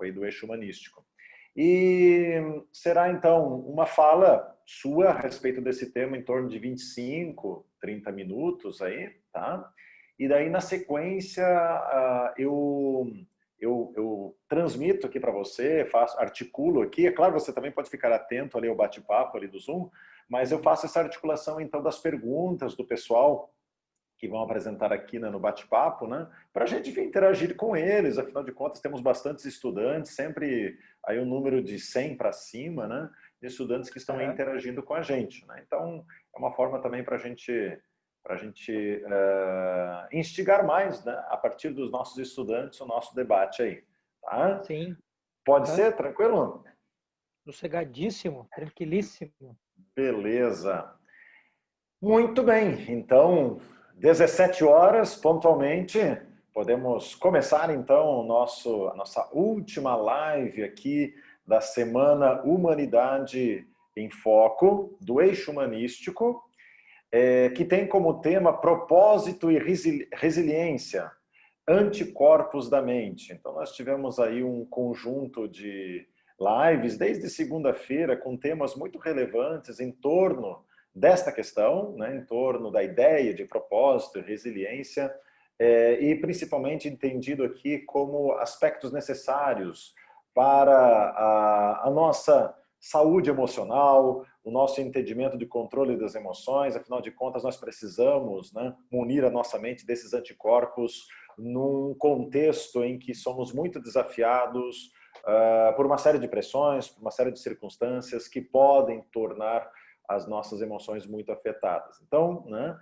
aí do eixo humanístico. E será, então, uma fala sua a respeito desse tema em torno de 25, 30 minutos aí, tá? E daí, na sequência, eu transmito aqui para você, articulo aqui. É claro, você também pode ficar atento ali ao bate-papo ali do Zoom, mas eu faço essa articulação, então, das perguntas do pessoal que vão apresentar aqui, né, no bate-papo, né, para a gente interagir com eles. Afinal de contas, temos bastantes estudantes, sempre aí um número de 100 para cima, né, de estudantes que estão aí interagindo com a gente, né? Então, é uma forma também para a gente instigar mais, né, a partir dos nossos estudantes, o nosso debate aí. Tá? Sim. Pode ser? Tranquilo? Sossegadíssimo, tranquilíssimo. Beleza. Muito bem, então, 17 horas, pontualmente, podemos começar, então, a nossa última live aqui da Semana Humanidade em Foco, do Eixo Humanístico, que tem como tema propósito e resiliência, anticorpos da mente. Então, nós tivemos aí um conjunto de lives desde segunda-feira com temas muito relevantes em torno desta questão, né, em torno da ideia de propósito e resiliência, e principalmente entendido aqui como aspectos necessários para a nossa saúde emocional, o nosso entendimento de controle das emoções. Afinal de contas, nós precisamos, né, munir a nossa mente desses anticorpos num contexto em que somos muito desafiados por uma série de pressões, por uma série de circunstâncias que podem tornar as nossas emoções muito afetadas. Então, né,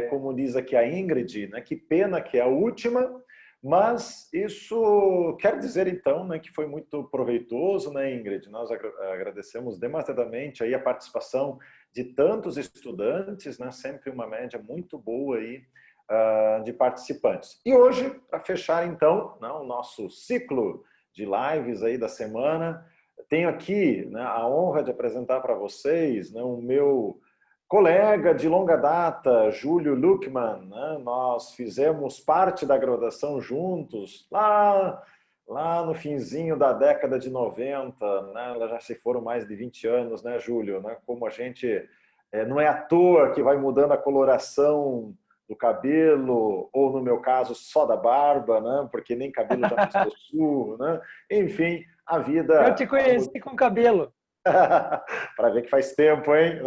como diz aqui a Ingrid, né, que pena que é a última, mas isso quer dizer, então, né, que foi muito proveitoso, né, Ingrid? Nós agradecemos demasiadamente aí a participação de tantos estudantes, né, sempre uma média muito boa aí, de participantes. E hoje, para fechar, então, né, o nosso ciclo de lives aí da semana, tenho aqui, né, a honra de apresentar para vocês, né, o meu colega de longa data, Júlio Luckmann, né? Nós fizemos parte da graduação juntos, lá no finzinho da década de 90, né? Já se foram mais de 20 anos, né, Júlio? Né? Como a gente não é à toa que vai mudando a coloração do cabelo, ou no meu caso, só da barba, né? Porque nem cabelo já mais possuo, né? Enfim, a vida... Eu te conheci com cabelo. Para ver que faz tempo, hein?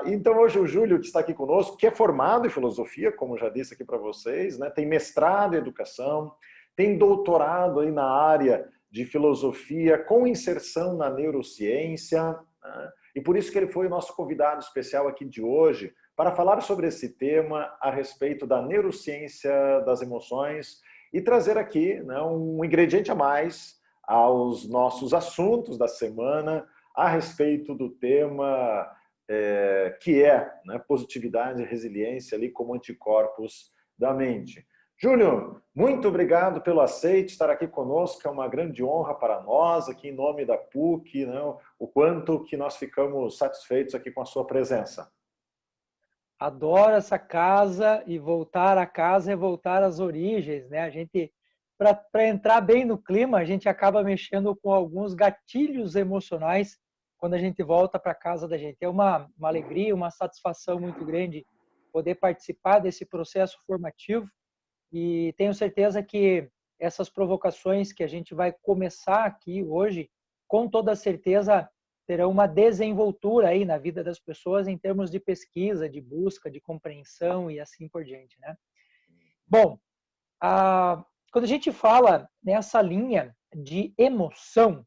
Então, hoje o Júlio, que está aqui conosco, que é formado em filosofia, como já disse aqui para vocês, né? Tem mestrado em educação, tem doutorado aí na área de filosofia com inserção na neurociência, né? E por isso que ele foi o nosso convidado especial aqui de hoje, para falar sobre esse tema a respeito da neurociência das emoções e trazer aqui, né, um ingrediente a mais aos nossos assuntos da semana a respeito do tema que é, né, positividade e resiliência ali como anticorpos da mente. Júlio, muito obrigado pelo aceite, estar aqui conosco, é uma grande honra para nós, aqui em nome da PUC, né, o quanto que nós ficamos satisfeitos aqui com a sua presença. Adoro essa casa, e voltar à casa é voltar às origens, né? A gente, para entrar bem no clima, a gente acaba mexendo com alguns gatilhos emocionais quando a gente volta para a casa da gente. É uma alegria, uma satisfação muito grande poder participar desse processo formativo, e tenho certeza que essas provocações que a gente vai começar aqui hoje, com toda certeza terão uma desenvoltura aí na vida das pessoas em termos de pesquisa, de busca, de compreensão e assim por diante, né? Bom, quando a gente fala nessa linha de emoção,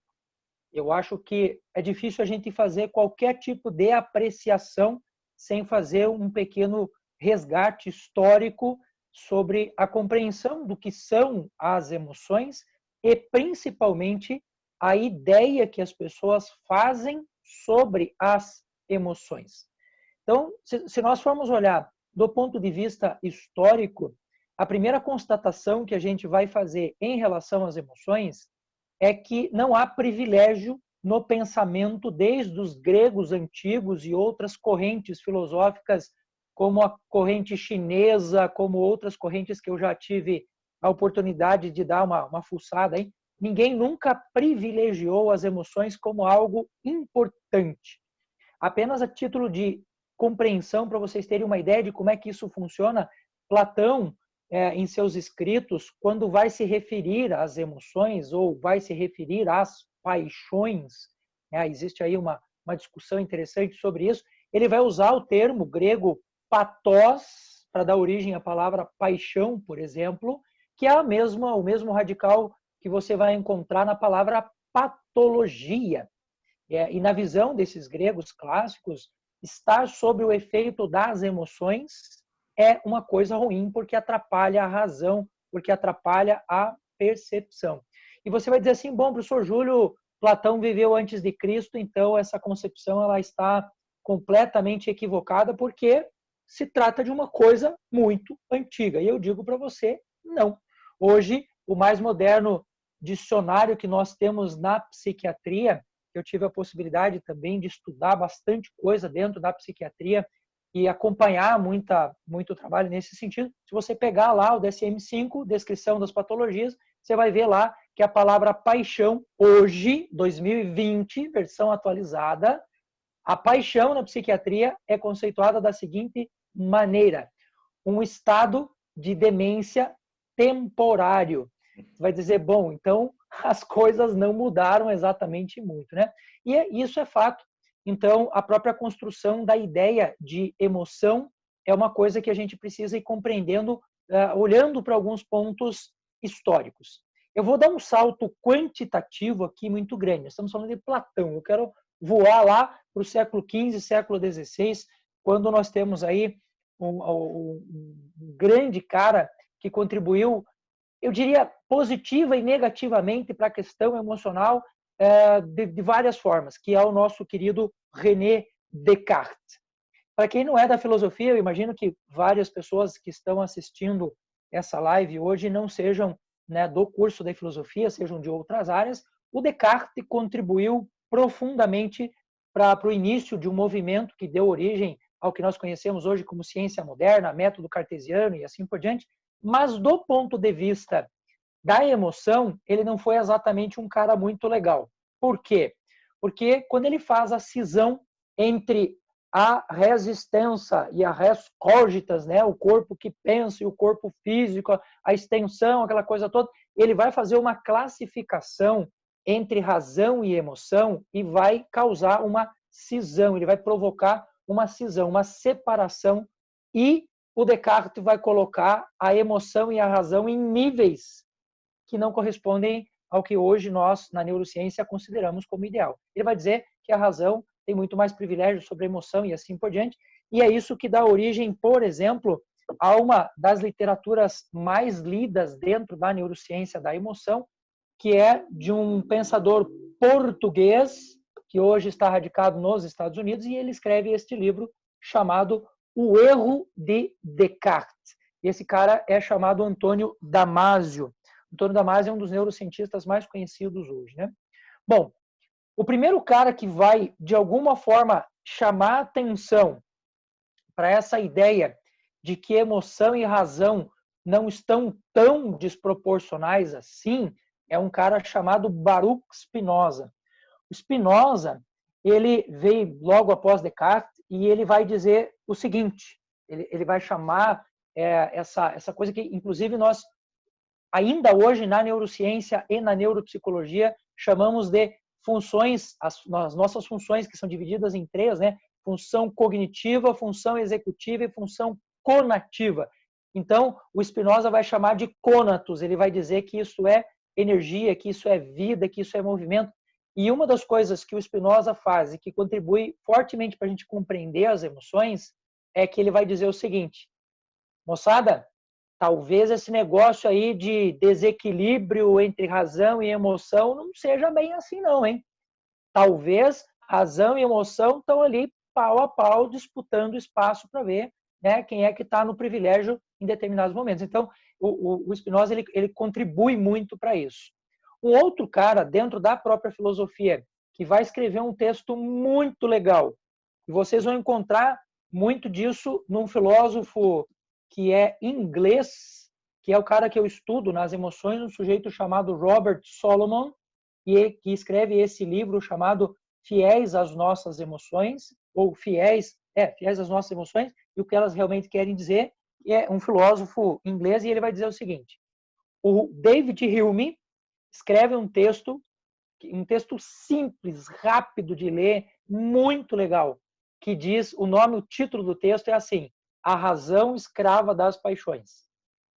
eu acho que é difícil a gente fazer qualquer tipo de apreciação sem fazer um pequeno resgate histórico sobre a compreensão do que são as emoções e, principalmente, a ideia que as pessoas fazem sobre as emoções. Então, se nós formos olhar do ponto de vista histórico, a primeira constatação que a gente vai fazer em relação às emoções é que não há privilégio no pensamento desde os gregos antigos e outras correntes filosóficas, como a corrente chinesa, como outras correntes que eu já tive a oportunidade de dar uma fuçada aí, ninguém nunca privilegiou as emoções como algo importante. Apenas a título de compreensão, para vocês terem uma ideia de como é que isso funciona, Platão, em seus escritos, quando vai se referir às emoções ou vai se referir às paixões, existe aí uma discussão interessante sobre isso, ele vai usar o termo grego pathos, para dar origem à palavra paixão, por exemplo, que é o mesmo radical que você vai encontrar na palavra patologia. E na visão desses gregos clássicos, estar sob o efeito das emoções é uma coisa ruim, porque atrapalha a razão, porque atrapalha a percepção. E você vai dizer assim, bom, professor Júlio, Platão viveu antes de Cristo, então essa concepção ela está completamente equivocada, porque se trata de uma coisa muito antiga. E eu digo para você, não. Hoje, o mais moderno dicionário que nós temos na psiquiatria, eu tive a possibilidade também de estudar bastante coisa dentro da psiquiatria e acompanhar muito trabalho nesse sentido. Se você pegar lá o DSM-5, descrição das patologias, você vai ver lá que a palavra paixão, hoje, 2020, versão atualizada, a paixão na psiquiatria é conceituada da seguinte maneira: um estado de demência temporário. Você vai dizer, bom, então as coisas não mudaram exatamente muito, né? E isso é fato. Então, a própria construção da ideia de emoção é uma coisa que a gente precisa ir compreendendo, olhando para alguns pontos históricos. Eu vou dar um salto quantitativo aqui muito grande. Nós estamos falando de Platão. Eu quero voar lá para o século XV, século XVI, quando nós temos aí um grande cara que contribuiu, eu diria, positiva e negativamente para a questão emocional de várias formas, que é o nosso querido René Descartes. Para quem não é da filosofia, eu imagino que várias pessoas que estão assistindo essa live hoje não sejam, né, do curso da filosofia, sejam de outras áreas. O Descartes contribuiu profundamente para o início de um movimento que deu origem ao que nós conhecemos hoje como ciência moderna, método cartesiano e assim por diante. Mas do ponto de vista da emoção, ele não foi exatamente um cara muito legal. Por quê? Porque quando ele faz a cisão entre a resistência e a res cogitas, né, o corpo que pensa e o corpo físico, a extensão, aquela coisa toda, ele vai fazer uma classificação entre razão e emoção e vai causar uma cisão, ele vai provocar uma cisão, uma separação, e o Descartes vai colocar a emoção e a razão em níveis que não correspondem ao que hoje nós, na neurociência, consideramos como ideal. Ele vai dizer que a razão tem muito mais privilégio sobre a emoção e assim por diante, e é isso que dá origem, por exemplo, a uma das literaturas mais lidas dentro da neurociência da emoção, que é de um pensador português, que hoje está radicado nos Estados Unidos, e ele escreve este livro chamado O Erro de Descartes. E esse cara é chamado Antônio Damasio. Antônio Damasio é um dos neurocientistas mais conhecidos hoje, né? Bom, o primeiro cara que vai, de alguma forma, chamar atenção para essa ideia de que emoção e razão não estão tão desproporcionais assim, é um cara chamado Baruch Spinoza. O Spinoza, ele veio logo após Descartes e ele vai dizer o seguinte, ele vai chamar essa coisa que, inclusive, nós, ainda hoje, na neurociência e na neuropsicologia, chamamos de funções, as nossas funções, que são divididas em três, né? Função cognitiva, função executiva e função conativa. Então, o Spinoza vai chamar de conatos, ele vai dizer que isso é energia, que isso é vida, que isso é movimento. E uma das coisas que o Spinoza faz e que contribui fortemente para a gente compreender as emoções é que ele vai dizer o seguinte: moçada, talvez esse negócio aí de desequilíbrio entre razão e emoção não seja bem assim não, hein? Talvez razão e emoção estão ali pau a pau disputando espaço para ver, né, quem é que está no privilégio em determinados momentos. Então, o Spinoza ele contribui muito para isso. Um outro cara dentro da própria filosofia que vai escrever um texto muito legal, e vocês vão encontrar muito disso num filósofo que é inglês, que é o cara que eu estudo nas emoções, um sujeito chamado Robert Solomon, e que escreve esse livro chamado Fiéis às Nossas Emoções, ou Fiéis às Nossas Emoções, e o que elas realmente querem dizer. É um filósofo inglês, e ele vai dizer o seguinte: o David Hume escreve um texto simples, rápido de ler, muito legal, que diz, o título do texto é assim: A Razão Escrava das Paixões.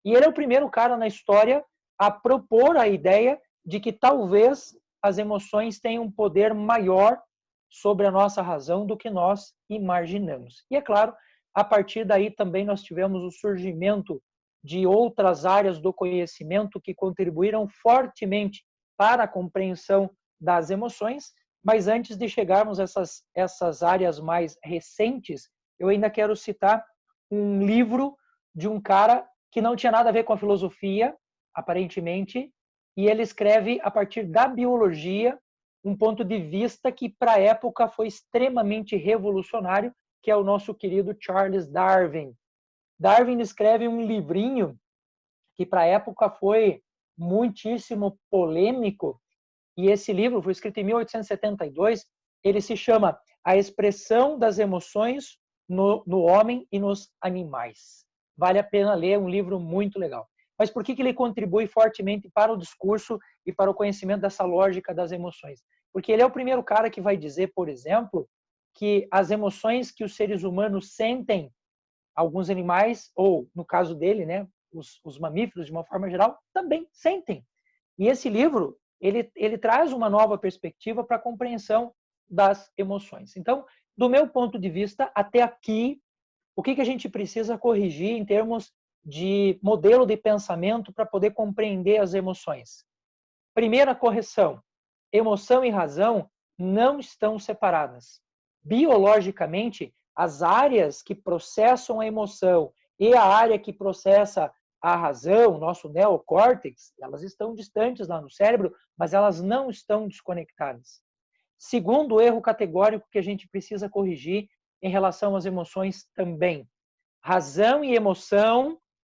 E ele é o primeiro cara na história a propor a ideia de que talvez as emoções tenham um poder maior sobre a nossa razão do que nós imaginamos. E é claro, a partir daí também nós tivemos o surgimento de outras áreas do conhecimento que contribuíram fortemente para a compreensão das emoções, mas antes de chegarmos a essas áreas mais recentes, eu ainda quero citar um livro de um cara que não tinha nada a ver com a filosofia, aparentemente, e ele escreve a partir da biologia um ponto de vista que para a época foi extremamente revolucionário, que é o nosso querido Charles Darwin. Darwin escreve um livrinho que para a época foi muitíssimo polêmico, e esse livro foi escrito em 1872, ele se chama A Expressão das Emoções no Homem e nos Animais. Vale a pena ler, é um livro muito legal. Mas por que ele contribui fortemente para o discurso e para o conhecimento dessa lógica das emoções? Porque ele é o primeiro cara que vai dizer, por exemplo, que as emoções que os seres humanos sentem, alguns animais, ou no caso dele, né, os mamíferos de uma forma geral, também sentem. E esse livro, ele traz uma nova perspectiva para a compreensão das emoções. Então, do meu ponto de vista, até aqui, o que a gente precisa corrigir em termos de modelo de pensamento para poder compreender as emoções? Primeira correção: emoção e razão não estão separadas. Biologicamente, as áreas que processam a emoção e a área que processa a razão, nosso neocórtex, elas estão distantes lá no cérebro, mas elas não estão desconectadas. Segundo erro categórico que a gente precisa corrigir em relação às emoções também: razão e emoção,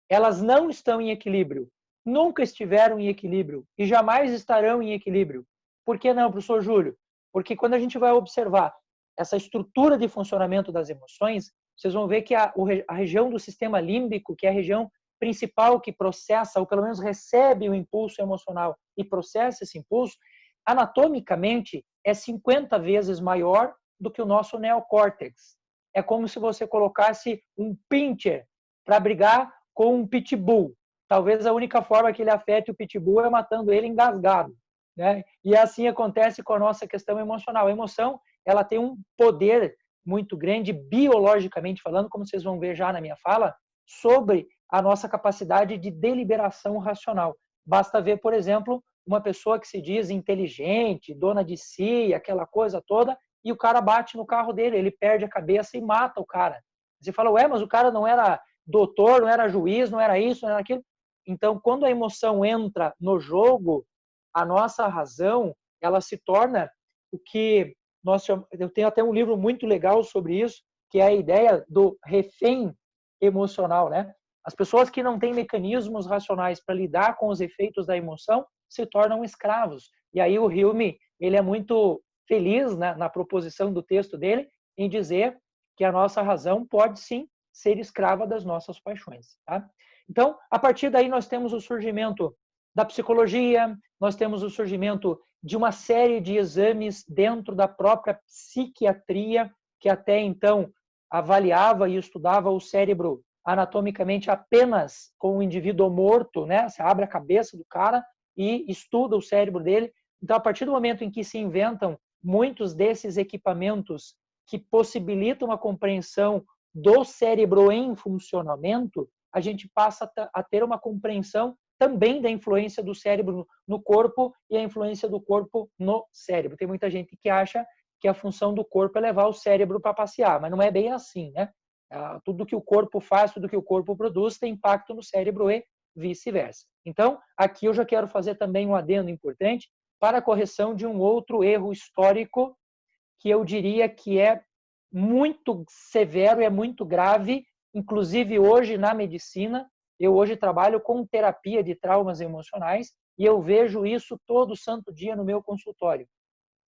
elas não estão em equilíbrio. Nunca estiveram em equilíbrio e jamais estarão em equilíbrio. Por que não, professor Júlio? Porque quando a gente vai observar essa estrutura de funcionamento das emoções, vocês vão ver que a região do sistema límbico, que é a região principal que processa, ou pelo menos recebe o impulso emocional e processa esse impulso, anatomicamente é 50 vezes maior do que o nosso neocórtex. É como se você colocasse um pincher para brigar com um pitbull. Talvez a única forma que ele afete o pitbull é matando ele engasgado, né? E assim acontece com a nossa questão emocional. A emoção, ela tem um poder muito grande, biologicamente falando, como vocês vão ver já na minha fala, sobre a nossa capacidade de deliberação racional. Basta ver, por exemplo, uma pessoa que se diz inteligente, dona de si, aquela coisa toda, e o cara bate no carro dele, ele perde a cabeça e mata o cara. Você fala, ué, mas o cara não era doutor, não era juiz, não era isso, não era aquilo. Então, quando a emoção entra no jogo, a nossa razão, ela se torna o que nós chamamos, eu tenho até um livro muito legal sobre isso, que é a ideia do refém emocional, né? As pessoas que não têm mecanismos racionais para lidar com os efeitos da emoção se tornam escravos. E aí o Hume, ele é muito feliz, né, na proposição do texto dele em dizer que a nossa razão pode sim ser escrava das nossas paixões. Tá? Então, a partir daí nós temos o surgimento da psicologia, nós temos o surgimento de uma série de exames dentro da própria psiquiatria, que até então avaliava e estudava o cérebro anatomicamente apenas com o indivíduo morto, né? Você abre a cabeça do cara e estuda o cérebro dele. Então, a partir do momento em que se inventam muitos desses equipamentos que possibilitam a compreensão do cérebro em funcionamento, a gente passa a ter uma compreensão também da influência do cérebro no corpo e a influência do corpo no cérebro. Tem muita gente que acha que a função do corpo é levar o cérebro para passear, mas não é bem assim, né? Tudo que o corpo faz, tudo que o corpo produz tem impacto no cérebro e vice-versa. Então, aqui eu já quero fazer também um adendo importante para a correção de um outro erro histórico que eu diria que é muito severo, é muito grave, inclusive hoje na medicina. Eu hoje trabalho com terapia de traumas emocionais e eu vejo isso todo santo dia no meu consultório.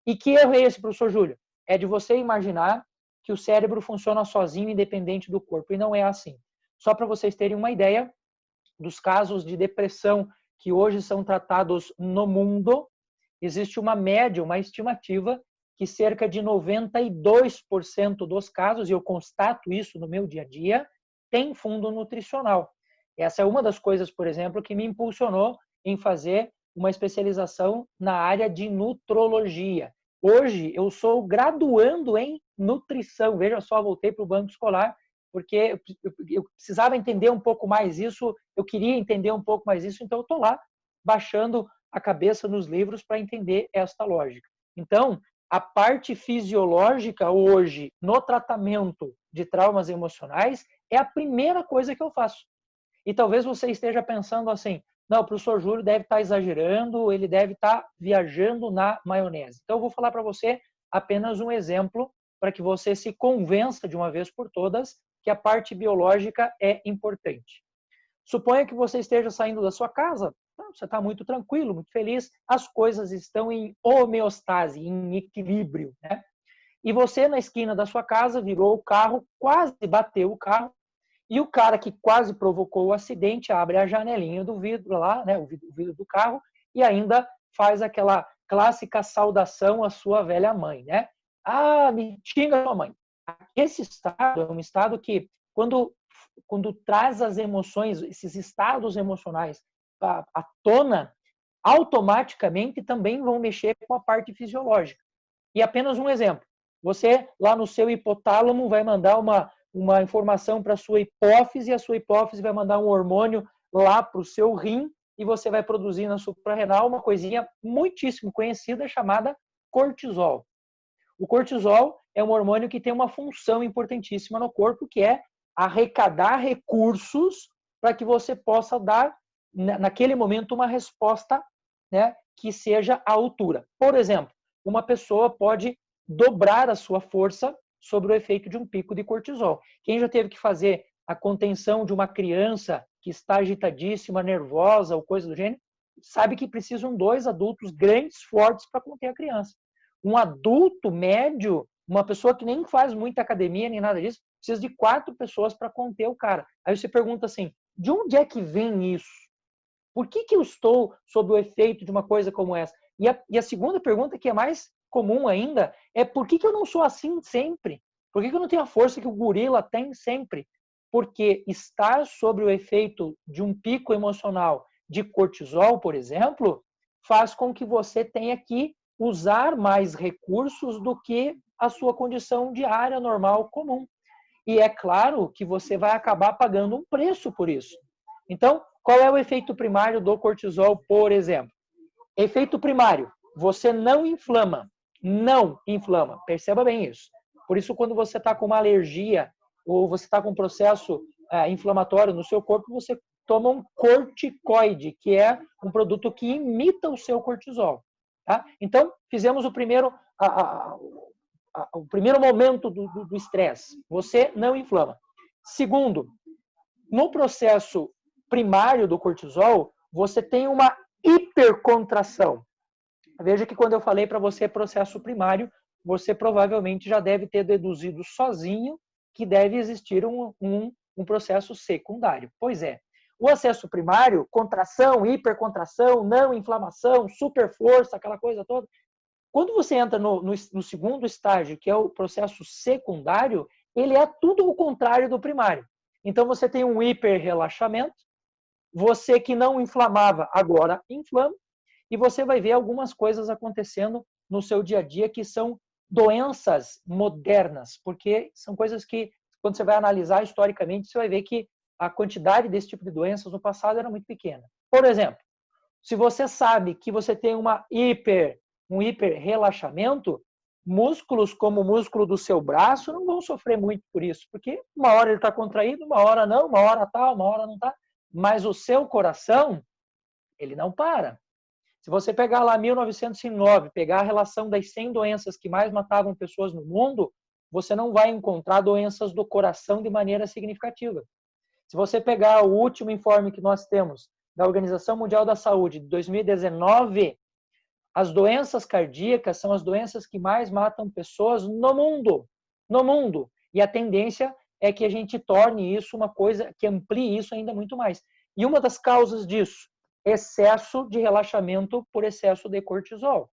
E que erro é esse, professor Júlio? É de você imaginar que o cérebro funciona sozinho, independente do corpo. E não é assim. Só para vocês terem uma ideia dos casos de depressão que hoje são tratados no mundo, existe uma média, uma estimativa, que cerca de 92% dos casos, e eu constato isso no meu dia a dia, tem fundo nutricional. Essa é uma das coisas, por exemplo, que me impulsionou em fazer uma especialização na área de nutrologia. Hoje eu sou graduando em nutrição. Veja só, voltei para o banco escolar porque eu precisava entender um pouco mais isso, eu queria entender um pouco mais isso, então eu estou lá baixando a cabeça nos livros para entender esta lógica. Então, a parte fisiológica hoje no tratamento de traumas emocionais é a primeira coisa que eu faço. E talvez você esteja pensando assim, não, o professor Júlio deve estar exagerando, ele deve estar viajando na maionese. Então, eu vou falar para você apenas um exemplo para que você se convença de uma vez por todas que a parte biológica é importante. Suponha que você esteja saindo da sua casa, você está muito tranquilo, muito feliz, as coisas estão em homeostase, em equilíbrio, né? E você, na esquina da sua casa, virou o carro, quase bateu o carro, e o cara que quase provocou o acidente abre a janelinha do vidro lá, né, o vidro do carro, e ainda faz aquela clássica saudação à sua velha mãe, né? Ah, me xinga sua mãe. Esse estado é um estado que, quando traz as emoções, esses estados emocionais à tona, automaticamente também vão mexer com a parte fisiológica. E apenas um exemplo. Você, lá no seu hipotálamo, vai mandar uma informação para a sua hipófise, e a sua hipófise vai mandar um hormônio lá para o seu rim, e você vai produzir na suprarrenal uma coisinha muitíssimo conhecida chamada cortisol. O cortisol é um hormônio que tem uma função importantíssima no corpo, que é arrecadar recursos para que você possa dar, naquele momento, uma resposta, né, que seja à altura. Por exemplo, uma pessoa pode dobrar a sua força sobre o efeito de um pico de cortisol. Quem já teve que fazer a contenção de uma criança que está agitadíssima, nervosa ou coisa do gênero, sabe que precisam 2 adultos grandes, fortes para conter a criança. Um adulto médio, uma pessoa que nem faz muita academia nem nada disso, precisa de 4 pessoas para conter o cara. Aí você pergunta assim, de onde é que vem isso? Por que eu estou sob o efeito de uma coisa como essa? E a segunda pergunta, que é mais comum ainda, é por que eu não sou assim sempre? Por que eu não tenho a força que o gorila tem sempre? Porque estar sob o efeito de um pico emocional de cortisol, por exemplo, faz com que você tenha que usar mais recursos do que a sua condição diária normal comum. E é claro que você vai acabar pagando um preço por isso. Então, qual é o efeito primário do cortisol, por exemplo? Efeito primário, você não inflama. Não inflama. Perceba bem isso. Por isso, quando você está com uma alergia ou você está com um processo inflamatório no seu corpo, você toma um corticoide, que é um produto que imita o seu cortisol. Tá? Então, fizemos o primeiro momento do estresse. Você não inflama. Segundo, no processo primário do cortisol, você tem uma hipercontração. Veja que quando eu falei para você processo primário, você provavelmente já deve ter deduzido sozinho que deve existir um processo secundário. Pois é, o acesso primário, contração, hipercontração, não inflamação, super força, aquela coisa toda. Quando você entra no segundo estágio, que é o processo secundário, ele é tudo o contrário do primário. Então você tem um hiperrelaxamento, você que não inflamava, agora inflama, e você vai ver algumas coisas acontecendo no seu dia a dia que são doenças modernas, porque são coisas que, quando você vai analisar historicamente, você vai ver que a quantidade desse tipo de doenças no passado era muito pequena. Por exemplo, se você sabe que você tem um hiper relaxamento, músculos como o músculo do seu braço não vão sofrer muito por isso, porque uma hora ele está contraído, uma hora não, uma hora tá, uma hora não está. Mas o seu coração, ele não para. Se você pegar lá 1909, pegar a relação das 100 doenças que mais matavam pessoas no mundo, você não vai encontrar doenças do coração de maneira significativa. Se você pegar o último informe que nós temos da Organização Mundial da Saúde de 2019, as doenças cardíacas são as doenças que mais matam pessoas no mundo. No mundo. E a tendência é que a gente torne isso uma coisa, que amplie isso ainda muito mais. E uma das causas disso, excesso de relaxamento por excesso de cortisol.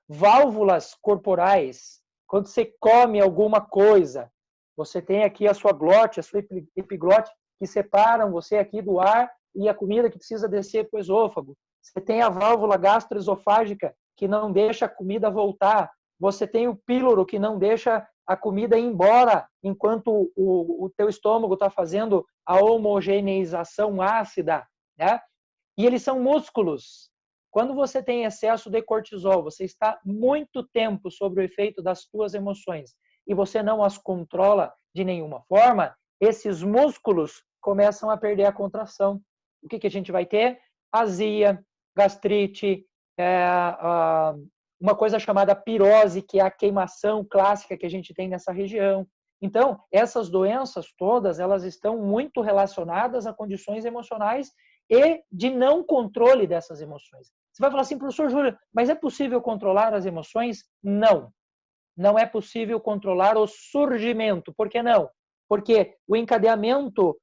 Válvulas corporais, quando você come alguma coisa, você tem aqui a sua glote, a sua epiglote, que separam você aqui do ar e a comida que precisa descer para o esôfago. Você tem a válvula gastroesofágica, que não deixa a comida voltar. Você tem o píloro, que não deixa a comida ir embora, enquanto o teu estômago está fazendo a homogeneização ácida, né? E eles são músculos. Quando você tem excesso de cortisol, você está muito tempo sob o efeito das suas emoções e você não as controla de nenhuma forma, esses músculos começam a perder a contração. O que a gente vai ter? Azia, gastrite, uma coisa chamada pirose, que é a queimação clássica que a gente tem nessa região. Então, essas doenças todas, elas estão muito relacionadas a condições emocionais e de não controle dessas emoções. Você vai falar assim, professor Júlio, mas é possível controlar as emoções? Não. Não é possível controlar o surgimento. Por que não? Porque o encadeamento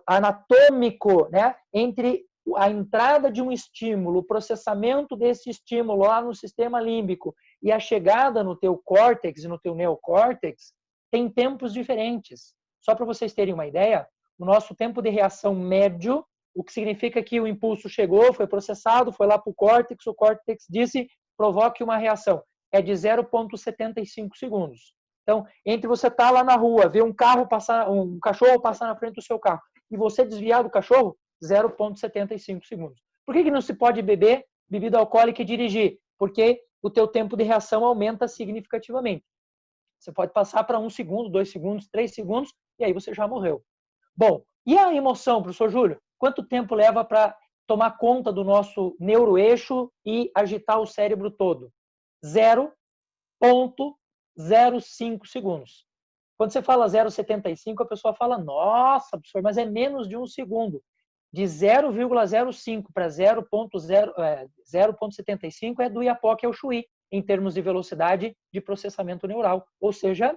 anatômico, né, entre a entrada de um estímulo, o processamento desse estímulo lá no sistema límbico e a chegada no teu córtex e no teu neocórtex, tem tempos diferentes. Só para vocês terem uma ideia, o nosso tempo de reação médio, o que significa que o impulso chegou, foi processado, foi lá para o córtex disse, provoque uma reação. É de 0,75 segundos. Então, entre você estar lá na rua, ver um cachorro passar na frente do seu carro, e você desviar do cachorro, 0,75 segundos. Por que não se pode beber bebida alcoólica e dirigir? Porque o teu tempo de reação aumenta significativamente. Você pode passar para 1 segundo, 2 segundos, 3 segundos, e aí você já morreu. Bom, e a emoção, professor Júlio? Quanto tempo leva para tomar conta do nosso neuroeixo e agitar o cérebro todo? 0,05 segundos. Quando você fala 0,75, a pessoa fala, nossa, professor, mas é menos de 1 segundo. De 0,05 para 0,75 é do Iapoque ao Chuí, em termos de velocidade de processamento neural. Ou seja,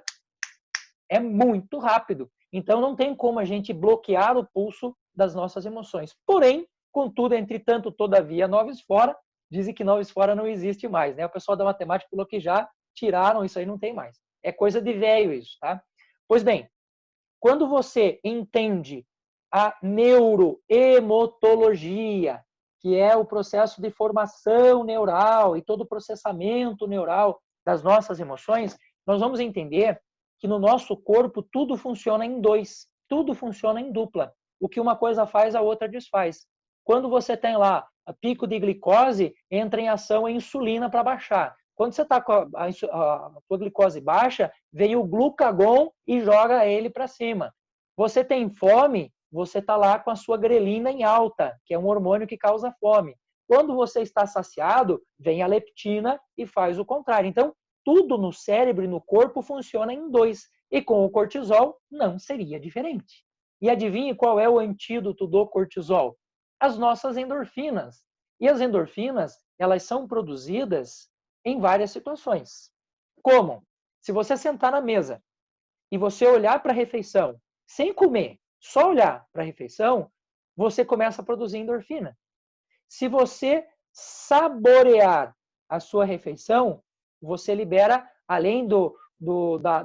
é muito rápido. Então, não tem como a gente bloquear o pulso das nossas emoções. Porém, contudo, entretanto, todavia, noves fora, dizem que noves fora não existe mais, né? O pessoal da matemática falou que já tiraram isso aí, não tem mais. É coisa de velho isso, tá? Pois bem, quando você entende a neuroemotologia, que é o processo de formação neural e todo o processamento neural das nossas emoções, nós vamos entender que no nosso corpo tudo funciona em dois, tudo funciona em dupla. O que uma coisa faz, a outra desfaz. Quando você tem lá a pico de glicose, entra em ação a insulina para baixar. Quando você está com a tua glicose baixa, vem o glucagon e joga ele para cima. Você tem fome, você está lá com a sua grelina em alta, que é um hormônio que causa fome. Quando você está saciado, vem a leptina e faz o contrário. Então, tudo no cérebro e no corpo funciona em dois. E com o cortisol, não seria diferente. E adivinhe qual é o antídoto do cortisol? As nossas endorfinas. E as endorfinas, elas são produzidas em várias situações. Como? Se você sentar na mesa e você olhar para a refeição, sem comer, só olhar para a refeição, você começa a produzir endorfina. Se você saborear a sua refeição, você libera, além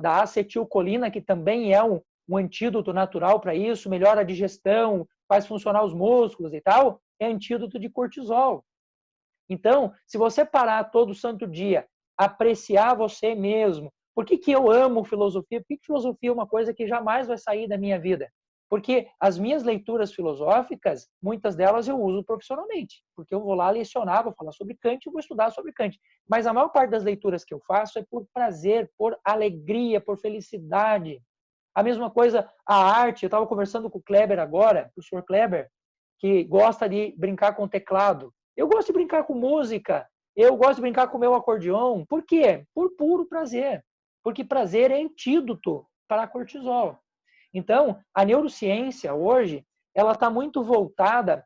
da acetilcolina, que também é um antídoto natural para isso, melhora a digestão, faz funcionar os músculos e tal, é antídoto de cortisol. Então, se você parar todo santo dia, apreciar você mesmo, por que eu amo filosofia? Por que filosofia é uma coisa que jamais vai sair da minha vida? Porque as minhas leituras filosóficas, muitas delas eu uso profissionalmente, porque eu vou lá lecionar, vou falar sobre Kant, eu vou estudar sobre Kant. Mas a maior parte das leituras que eu faço é por prazer, por alegria, por felicidade. A mesma coisa, a arte, eu estava conversando com o Kleber agora, o professor Kleber, que gosta de brincar com teclado. Eu gosto de brincar com música, eu gosto de brincar com o meu acordeon. Por quê? Por puro prazer. Porque prazer é antídoto para cortisol. Então, a neurociência hoje, ela está muito voltada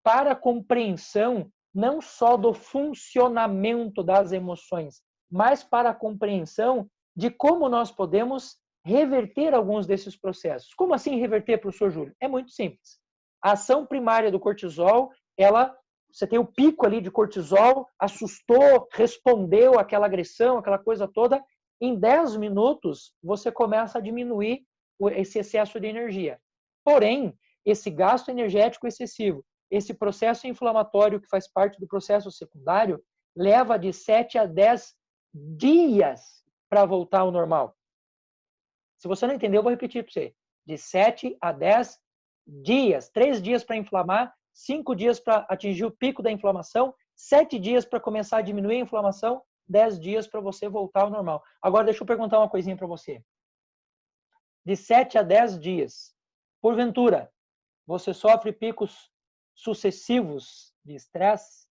para a compreensão não só do funcionamento das emoções, mas para a compreensão de como nós podemos reverter alguns desses processos. Como assim reverter, professor Júlio? É muito simples. A ação primária do cortisol, você tem o pico ali de cortisol, assustou, respondeu àquela agressão, aquela coisa toda, em 10 minutos você começa a diminuir esse excesso de energia. Porém, esse gasto energético excessivo, esse processo inflamatório que faz parte do processo secundário, leva de 7 a 10 dias para voltar ao normal. Se você não entendeu, eu vou repetir para você. De 7 a 10 dias. 3 dias para inflamar, 5 dias para atingir o pico da inflamação, 7 dias para começar a diminuir a inflamação, 10 dias para você voltar ao normal. Agora, deixa eu perguntar uma coisinha para você. De 7 a 10 dias, porventura, você sofre picos sucessivos de estresse,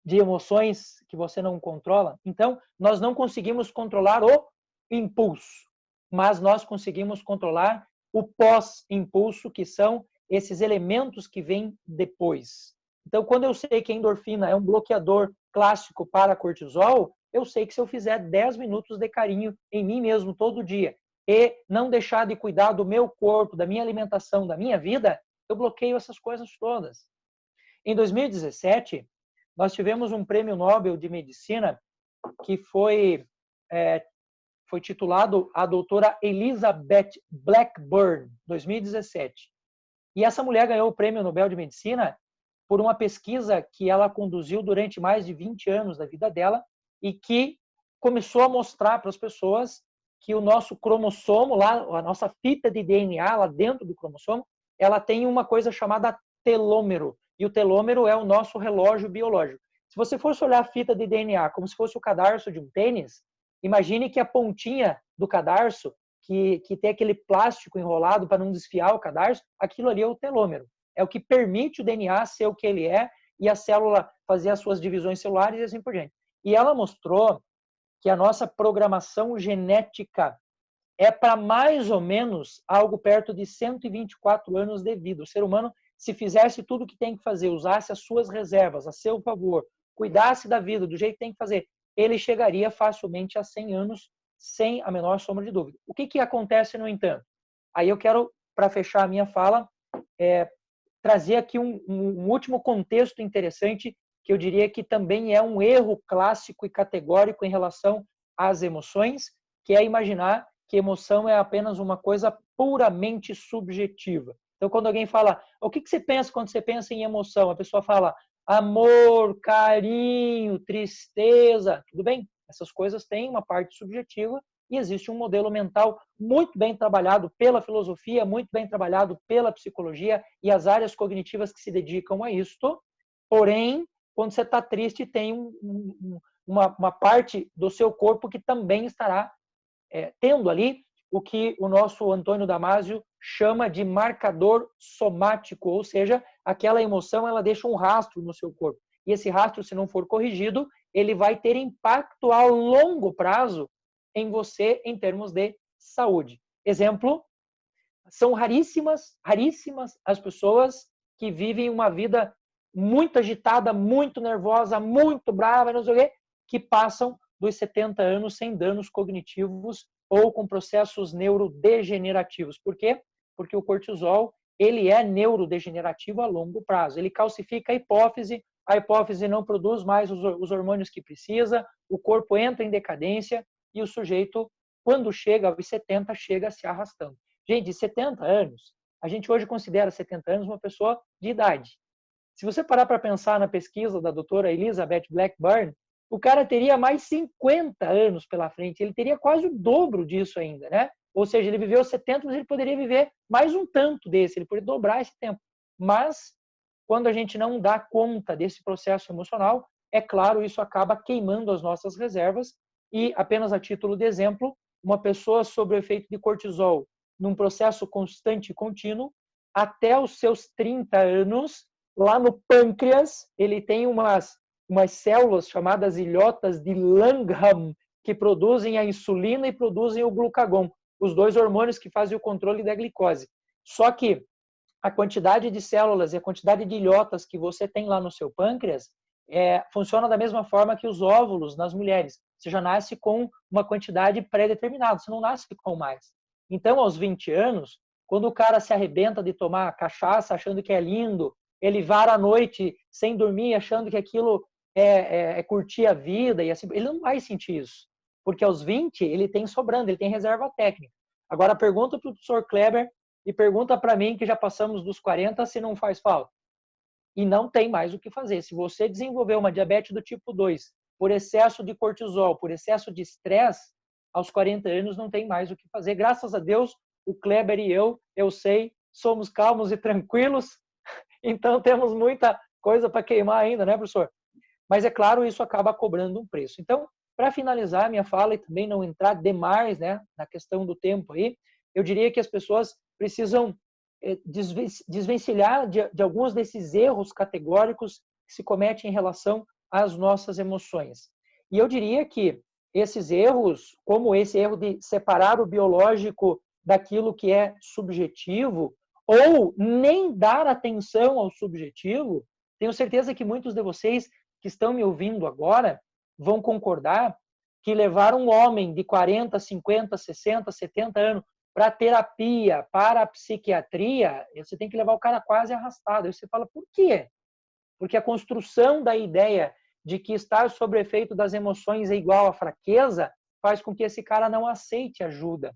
de emoções que você não controla? Então, nós não conseguimos controlar o impulso, mas nós conseguimos controlar o pós-impulso, que são esses elementos que vêm depois. Então, quando eu sei que a endorfina é um bloqueador clássico para cortisol, eu sei que se eu fizer 10 minutos de carinho em mim mesmo todo dia e não deixar de cuidar do meu corpo, da minha alimentação, da minha vida, eu bloqueio essas coisas todas. Em 2017, nós tivemos um prêmio Nobel de Medicina que foi titulado a doutora Elizabeth Blackburn, 2017. E essa mulher ganhou o prêmio Nobel de Medicina por uma pesquisa que ela conduziu durante mais de 20 anos da vida dela e que começou a mostrar para as pessoas que o nosso cromossomo, lá, a nossa fita de DNA lá dentro do cromossomo, ela tem uma coisa chamada telômero. E o telômero é o nosso relógio biológico. Se você fosse olhar a fita de DNA como se fosse o cadarço de um tênis, imagine que a pontinha do cadarço, que tem aquele plástico enrolado para não desfiar o cadarço, aquilo ali é o telômero. É o que permite o DNA ser o que ele é e a célula fazer as suas divisões celulares e assim por diante. E ela mostrou que a nossa programação genética é para mais ou menos algo perto de 124 anos de vida. O ser humano, se fizesse tudo o que tem que fazer, usasse as suas reservas a seu favor, cuidasse da vida do jeito que tem que fazer, ele chegaria facilmente a 100 anos, sem a menor sombra de dúvida. O que acontece, no entanto? Aí eu quero, para fechar a minha fala, trazer aqui um último contexto interessante, que eu diria que também é um erro clássico e categórico em relação às emoções, que é imaginar que emoção é apenas uma coisa puramente subjetiva. Então, quando alguém fala, o que você pensa quando você pensa em emoção? A pessoa fala, amor, carinho, tristeza, tudo bem? Essas coisas têm uma parte subjetiva e existe um modelo mental muito bem trabalhado pela filosofia, muito bem trabalhado pela psicologia e as áreas cognitivas que se dedicam a isto. Porém, quando você está triste, tem uma parte do seu corpo que também estará tendo ali o que o nosso Antônio Damasio chama de marcador somático, ou seja, aquela emoção ela deixa um rastro no seu corpo. E esse rastro, se não for corrigido, ele vai ter impacto a longo prazo em você em termos de saúde. Exemplo, são raríssimas as pessoas que vivem uma vida muito agitada, muito nervosa, muito brava, não sei o quê, que passam dos 70 anos sem danos cognitivos ou com processos neurodegenerativos. Por quê? Porque o cortisol ele é neurodegenerativo a longo prazo. Ele calcifica a hipófise não produz mais os hormônios que precisa, o corpo entra em decadência e o sujeito, quando chega aos 70, chega se arrastando. Gente, de 70 anos, a gente hoje considera 70 anos uma pessoa de idade. Se você parar para pensar na pesquisa da doutora Elizabeth Blackburn, o cara teria mais 50 anos pela frente, ele teria quase o dobro disso ainda, né? Ou seja, ele viveu 70, mas ele poderia viver mais um tanto desse, ele poderia dobrar esse tempo. Mas, quando a gente não dá conta desse processo emocional, é claro, isso acaba queimando as nossas reservas e, apenas a título de exemplo, uma pessoa sob o efeito de cortisol, num processo constante e contínuo, até os seus 30 anos, lá no pâncreas, ele tem umas células chamadas ilhotas de Langham, que produzem a insulina e produzem o glucagon. os dois hormônios que fazem o controle da glicose. Só que a quantidade de células e a quantidade de ilhotas que você tem lá no seu pâncreas funciona da mesma forma que os óvulos nas mulheres. Você já nasce com uma quantidade pré-determinada, você não nasce com mais. Então, aos 20 anos, quando o cara se arrebenta de tomar cachaça achando que é lindo, ele vara à noite sem dormir achando que aquilo é curtir a vida, e assim, ele não vai sentir isso. Porque aos 20 ele tem sobrando, ele tem reserva técnica. Agora pergunta para o professor Kleber e pergunta para mim, que já passamos dos 40, se não faz falta. E não tem mais o que fazer. Se você desenvolver uma diabetes do tipo 2 por excesso de cortisol, por excesso de estresse, aos 40 anos não tem mais o que fazer. Graças a Deus, o Kleber e eu sei, somos calmos e tranquilos, então temos muita coisa para queimar ainda, né, professor? Mas, é claro, isso acaba cobrando um preço. Então, para finalizar minha fala e também não entrar demais, né, na questão do tempo aí, eu diria que as pessoas precisam desvencilhar de alguns desses erros categóricos que se cometem em relação às nossas emoções. E eu diria que esses erros, como esse erro de separar o biológico daquilo que é subjetivo, ou nem dar atenção ao subjetivo, tenho certeza que muitos de vocês que estão me ouvindo agora vão concordar que levar um homem de 40, 50, 60, 70 anos para terapia, para a psiquiatria, você tem que levar o cara quase arrastado. Aí você fala, por quê? Porque a construção da ideia de que estar sob efeito das emoções é igual a fraqueza faz com que esse cara não aceite ajuda.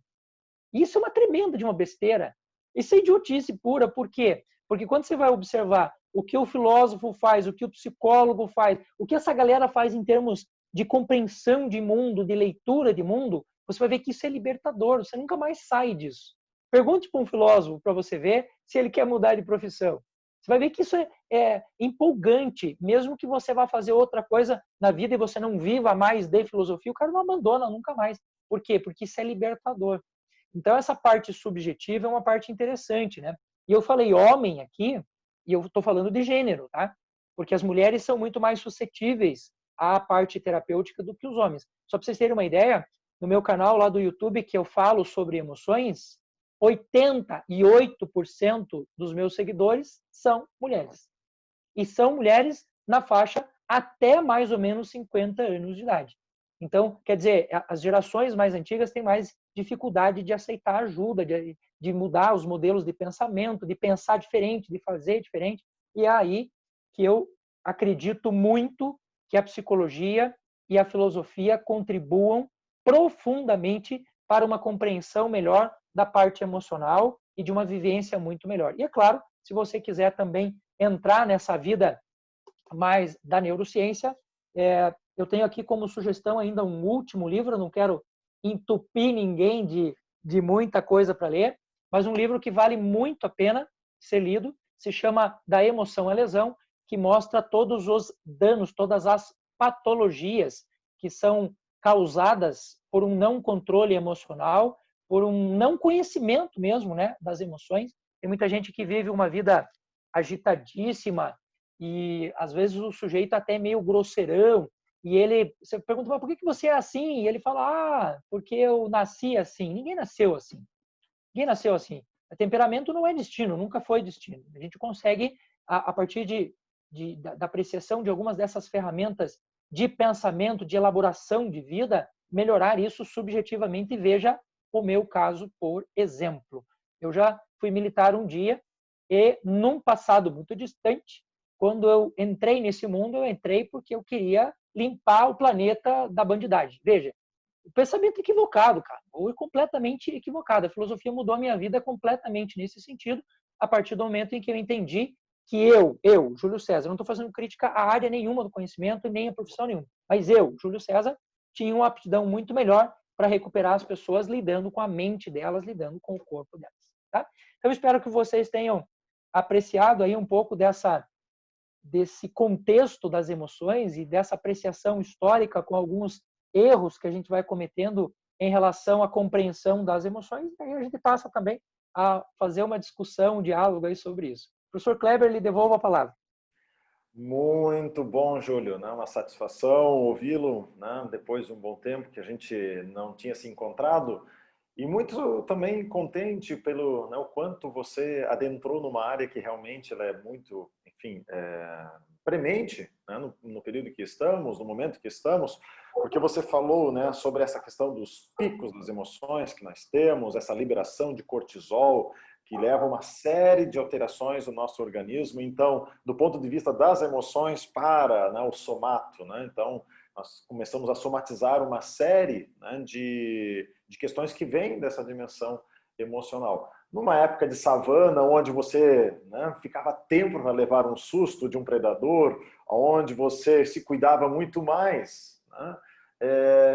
Isso é uma tremenda de uma besteira. Isso é idiotice pura. Por quê? Porque quando você vai observar o que o filósofo faz, o que o psicólogo faz, o que essa galera faz em termos de compreensão de mundo, de leitura de mundo, você vai ver que isso é libertador. Você nunca mais sai disso. Pergunte para um filósofo para você ver se ele quer mudar de profissão. Você vai ver que isso é empolgante. Mesmo que você vá fazer outra coisa na vida e você não viva mais de filosofia, o cara não abandona nunca mais. Por quê? Porque isso é libertador. Então, essa parte subjetiva é uma parte interessante, né? E eu falei homem aqui, e eu estou falando de gênero, tá? Porque as mulheres são muito mais suscetíveis à parte terapêutica do que os homens. Só para vocês terem uma ideia, no meu canal lá do YouTube, que eu falo sobre emoções, 88% dos meus seguidores são mulheres. E são mulheres na faixa até mais ou menos 50 anos de idade. Então, quer dizer, as gerações mais antigas têm mais dificuldade de aceitar ajuda, de mudar os modelos de pensamento, de pensar diferente, de fazer diferente. E é aí que eu acredito muito que a psicologia e a filosofia contribuam profundamente para uma compreensão melhor da parte emocional e de uma vivência muito melhor. E é claro, se você quiser também entrar nessa vida mais da neurociência, eu tenho aqui como sugestão ainda um último livro, eu não quero entupir ninguém de muita coisa para ler, mas um livro que vale muito a pena ser lido, se chama Da Emoção à Lesão, que mostra todos os danos, todas as patologias que são causadas por um não controle emocional, por um não conhecimento mesmo, né, das emoções. Tem muita gente que vive uma vida agitadíssima e às vezes o sujeito até meio grosseirão, e ele, você pergunta, mas por que você é assim? E ele fala, porque eu nasci assim. Ninguém nasceu assim. Ninguém nasceu assim. O temperamento não é destino, nunca foi destino. A gente consegue, a partir da apreciação de algumas dessas ferramentas de pensamento, de elaboração de vida, melhorar isso subjetivamente. E veja o meu caso, por exemplo. Eu já fui militar um dia e, num passado muito distante, quando eu entrei nesse mundo, eu entrei porque eu queria limpar o planeta da bandidagem. Veja, o pensamento equivocado, cara, ou completamente equivocado. A filosofia mudou a minha vida completamente nesse sentido, a partir do momento em que eu entendi que eu, Júlio César, não estou fazendo crítica à área nenhuma do conhecimento, nem à profissão nenhuma, mas eu, Júlio César, tinha uma aptidão muito melhor para recuperar as pessoas lidando com a mente delas, lidando com o corpo delas. Tá? Então, eu espero que vocês tenham apreciado aí um pouco desse contexto das emoções e dessa apreciação histórica com alguns erros que a gente vai cometendo em relação à compreensão das emoções. E aí a gente passa também a fazer uma discussão, um diálogo aí sobre isso. Professor Kleber, lhe devolvo a palavra. Muito bom, Júlio, né? Uma satisfação ouvi-lo, né? Depois de um bom tempo que a gente não tinha se encontrado. E muito também contente pelo, né, o quanto você adentrou numa área que realmente ela é muito, enfim, premente, né, no período que estamos, no momento que estamos, porque você falou, né, sobre essa questão dos picos das emoções que nós temos, essa liberação de cortisol, que leva a uma série de alterações no nosso organismo. Então, do ponto de vista das emoções para, né, o somato, né, então nós começamos a somatizar uma série, né, de questões que vêm dessa dimensão emocional. Numa época de savana, onde você, né, ficava tempo para levar um susto de um predador, onde você se cuidava muito mais, né,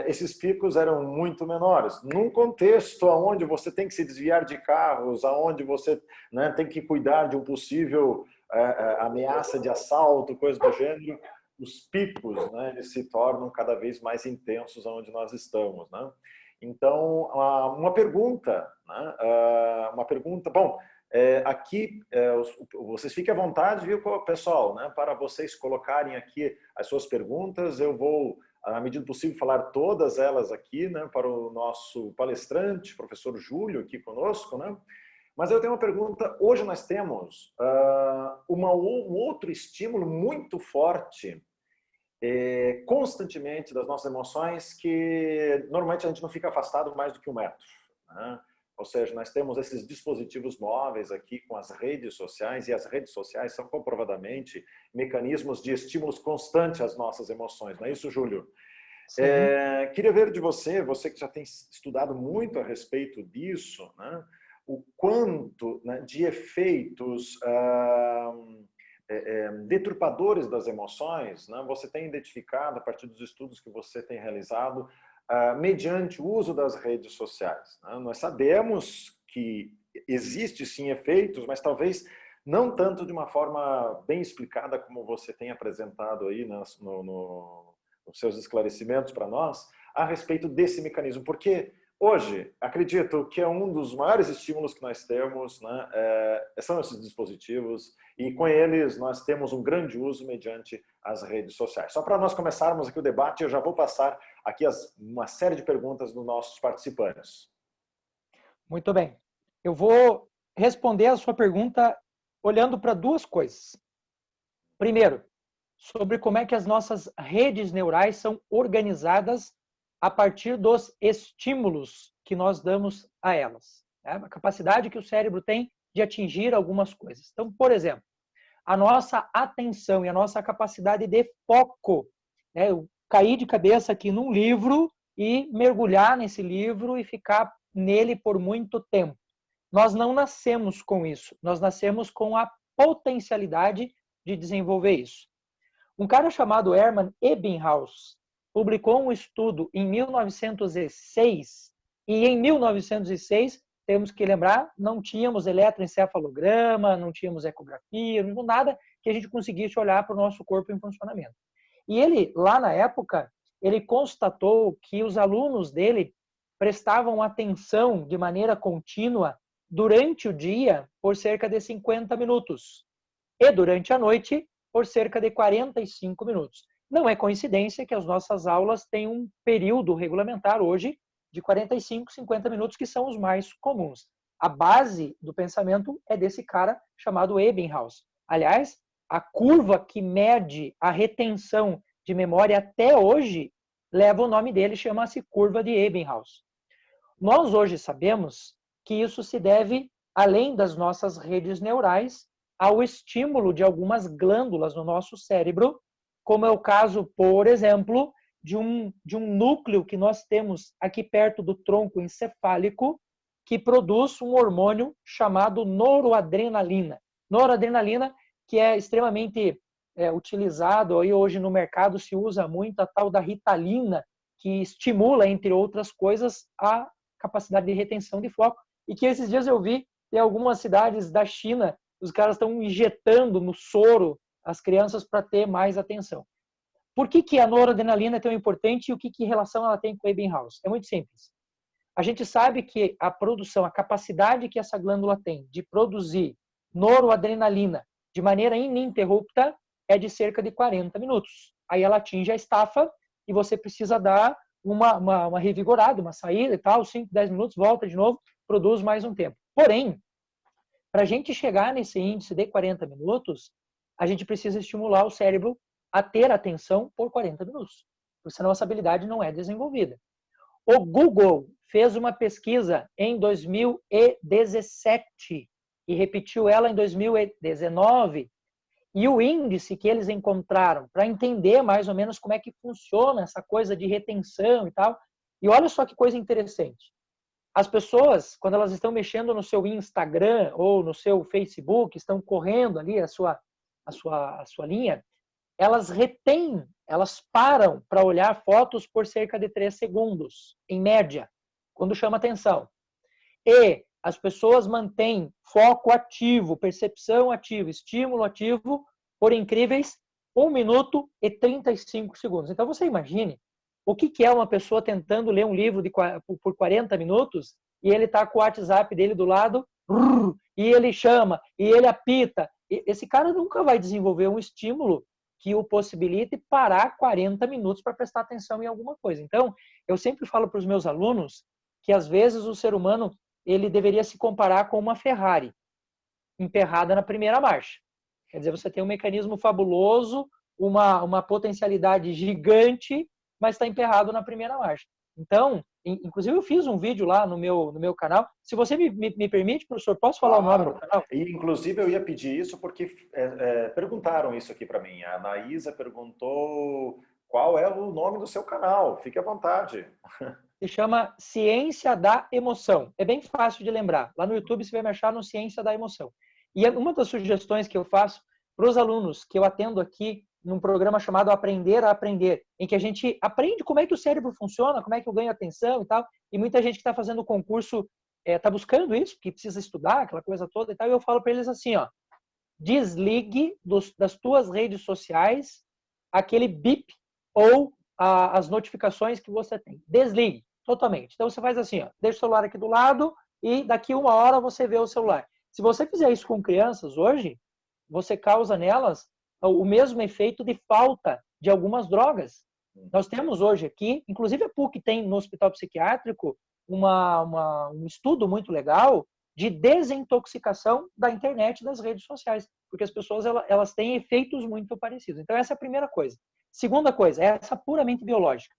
esses picos eram muito menores. Num contexto onde você tem que se desviar de carros, onde você, né, tem que cuidar de um possível ameaça de assalto, coisa do gênero, os picos, né, eles se tornam cada vez mais intensos onde nós estamos, né? Então, uma pergunta, né? Uma pergunta, bom, aqui, vocês fiquem à vontade, viu, pessoal, né, para vocês colocarem aqui as suas perguntas. Eu vou, à medida do possível, falar todas elas aqui, né, para o nosso palestrante, professor Júlio, aqui conosco, né? Mas eu tenho uma pergunta. Hoje nós temos um outro estímulo muito forte, constantemente, das nossas emoções, que normalmente a gente não fica afastado mais do que 1 metro, né? Ou seja, nós temos esses dispositivos móveis aqui com as redes sociais, e as redes sociais são comprovadamente mecanismos de estímulos constantes às nossas emoções. Não é isso, Júlio? Queria ver de você, você que já tem estudado muito a respeito disso, né, o quanto, né, de efeitos deturpadores das emoções, né, você tem identificado a partir dos estudos que você tem realizado mediante o uso das redes sociais, né? Nós sabemos que existe sim efeitos, mas talvez não tanto de uma forma bem explicada como você tem apresentado aí, né, nos seus esclarecimentos para nós a respeito desse mecanismo, porque hoje, acredito que é um dos maiores estímulos que nós temos, né, são esses dispositivos, e com eles nós temos um grande uso mediante as redes sociais. Só para nós começarmos aqui o debate, eu já vou passar aqui uma série de perguntas dos nossos participantes. Muito bem. Eu vou responder a sua pergunta olhando para duas coisas. Primeiro, sobre como é que as nossas redes neurais são organizadas a partir dos estímulos que nós damos a elas, né? A capacidade que o cérebro tem de atingir algumas coisas. Então, por exemplo, a nossa atenção e a nossa capacidade de foco, né? Eu cair de cabeça aqui num livro e mergulhar nesse livro e ficar nele por muito tempo. Nós não nascemos com isso, nós nascemos com a potencialidade de desenvolver isso. Um cara chamado Hermann Ebbinghaus publicou um estudo em 1906, e em 1906, temos que lembrar, não tínhamos eletroencefalograma, não tínhamos ecografia, não nada que a gente conseguisse olhar para o nosso corpo em funcionamento. E ele, lá na época, ele constatou que os alunos dele prestavam atenção de maneira contínua durante o dia por cerca de 50 minutos e durante a noite por cerca de 45 minutos. Não é coincidência que as nossas aulas têm um período regulamentar hoje de 45, 50 minutos, que são os mais comuns. A base do pensamento é desse cara chamado Ebbinghaus. Aliás, a curva que mede a retenção de memória até hoje leva o nome dele, chama-se curva de Ebbinghaus. Nós hoje sabemos que isso se deve, além das nossas redes neurais, ao estímulo de algumas glândulas no nosso cérebro, como é o caso, por exemplo, de um núcleo que nós temos aqui perto do tronco encefálico, que produz um hormônio chamado noradrenalina. Noradrenalina, que é extremamente utilizado, aí hoje no mercado se usa muito a tal da Ritalina, que estimula, entre outras coisas, a capacidade de retenção de foco, e que esses dias eu vi em algumas cidades da China, os caras estão injetando no soro as crianças para ter mais atenção. Por que a noradrenalina é tão importante e o que relação ela tem com o Ebbinghaus? É muito simples. A gente sabe que a produção, a capacidade que essa glândula tem de produzir noradrenalina de maneira ininterrupta é de cerca de 40 minutos. Aí ela atinge a estafa e você precisa dar uma revigorada, uma saída e tal, 5, 10 minutos, volta de novo, produz mais um tempo. Porém, para a gente chegar nesse índice de 40 minutos, a gente precisa estimular o cérebro a ter atenção por 40 minutos, porque senão essa habilidade não é desenvolvida. O Google fez uma pesquisa em 2017 e repetiu ela em 2019, e o índice que eles encontraram para entender mais ou menos como é que funciona essa coisa de retenção e tal. E olha só que coisa interessante. As pessoas, quando elas estão mexendo no seu Instagram ou no seu Facebook, estão correndo ali a sua linha, elas retêm, elas param para olhar fotos por cerca de 3 segundos, em média, quando chama atenção. E as pessoas mantêm foco ativo, percepção ativa, estímulo ativo por incríveis 1 minuto e 35 segundos. Então você imagine o que é uma pessoa tentando ler um livro por 40 minutos e ele está com o WhatsApp dele do lado e ele chama, e ele apita. Esse cara nunca vai desenvolver um estímulo que o possibilite parar 40 minutos para prestar atenção em alguma coisa. Então, eu sempre falo para os meus alunos que às vezes o ser humano ele deveria se comparar com uma Ferrari emperrada na primeira marcha. Quer dizer, você tem um mecanismo fabuloso, uma potencialidade gigante, mas está emperrado na primeira marcha. Então, inclusive eu fiz um vídeo lá no meu canal. Se você me permite, professor, posso falar o nome do canal? E, inclusive, eu ia pedir isso porque perguntaram isso aqui para mim. A Anaísa perguntou qual é o nome do seu canal. Fique à vontade. Se chama Ciência da Emoção. É bem fácil de lembrar. Lá no YouTube você vai me achar no Ciência da Emoção. E uma das sugestões que eu faço para os alunos que eu atendo aqui num programa chamado Aprender a Aprender, em que a gente aprende como é que o cérebro funciona, como é que eu ganho atenção e tal, e muita gente que está fazendo o concurso está buscando isso, que precisa estudar, aquela coisa toda e tal, e eu falo para eles assim, ó, desligue das tuas redes sociais aquele bip ou as notificações que você tem. Desligue totalmente. Então você faz assim, ó, deixa o celular aqui do lado e daqui 1 hora você vê o celular. Se você fizer isso com crianças hoje, você causa nelas o mesmo efeito de falta de algumas drogas. Nós temos hoje aqui, inclusive a PUC tem no hospital psiquiátrico um estudo muito legal de desintoxicação da internet e das redes sociais, porque as pessoas elas têm efeitos muito parecidos. Então essa é a primeira coisa. Segunda coisa, essa puramente biológica.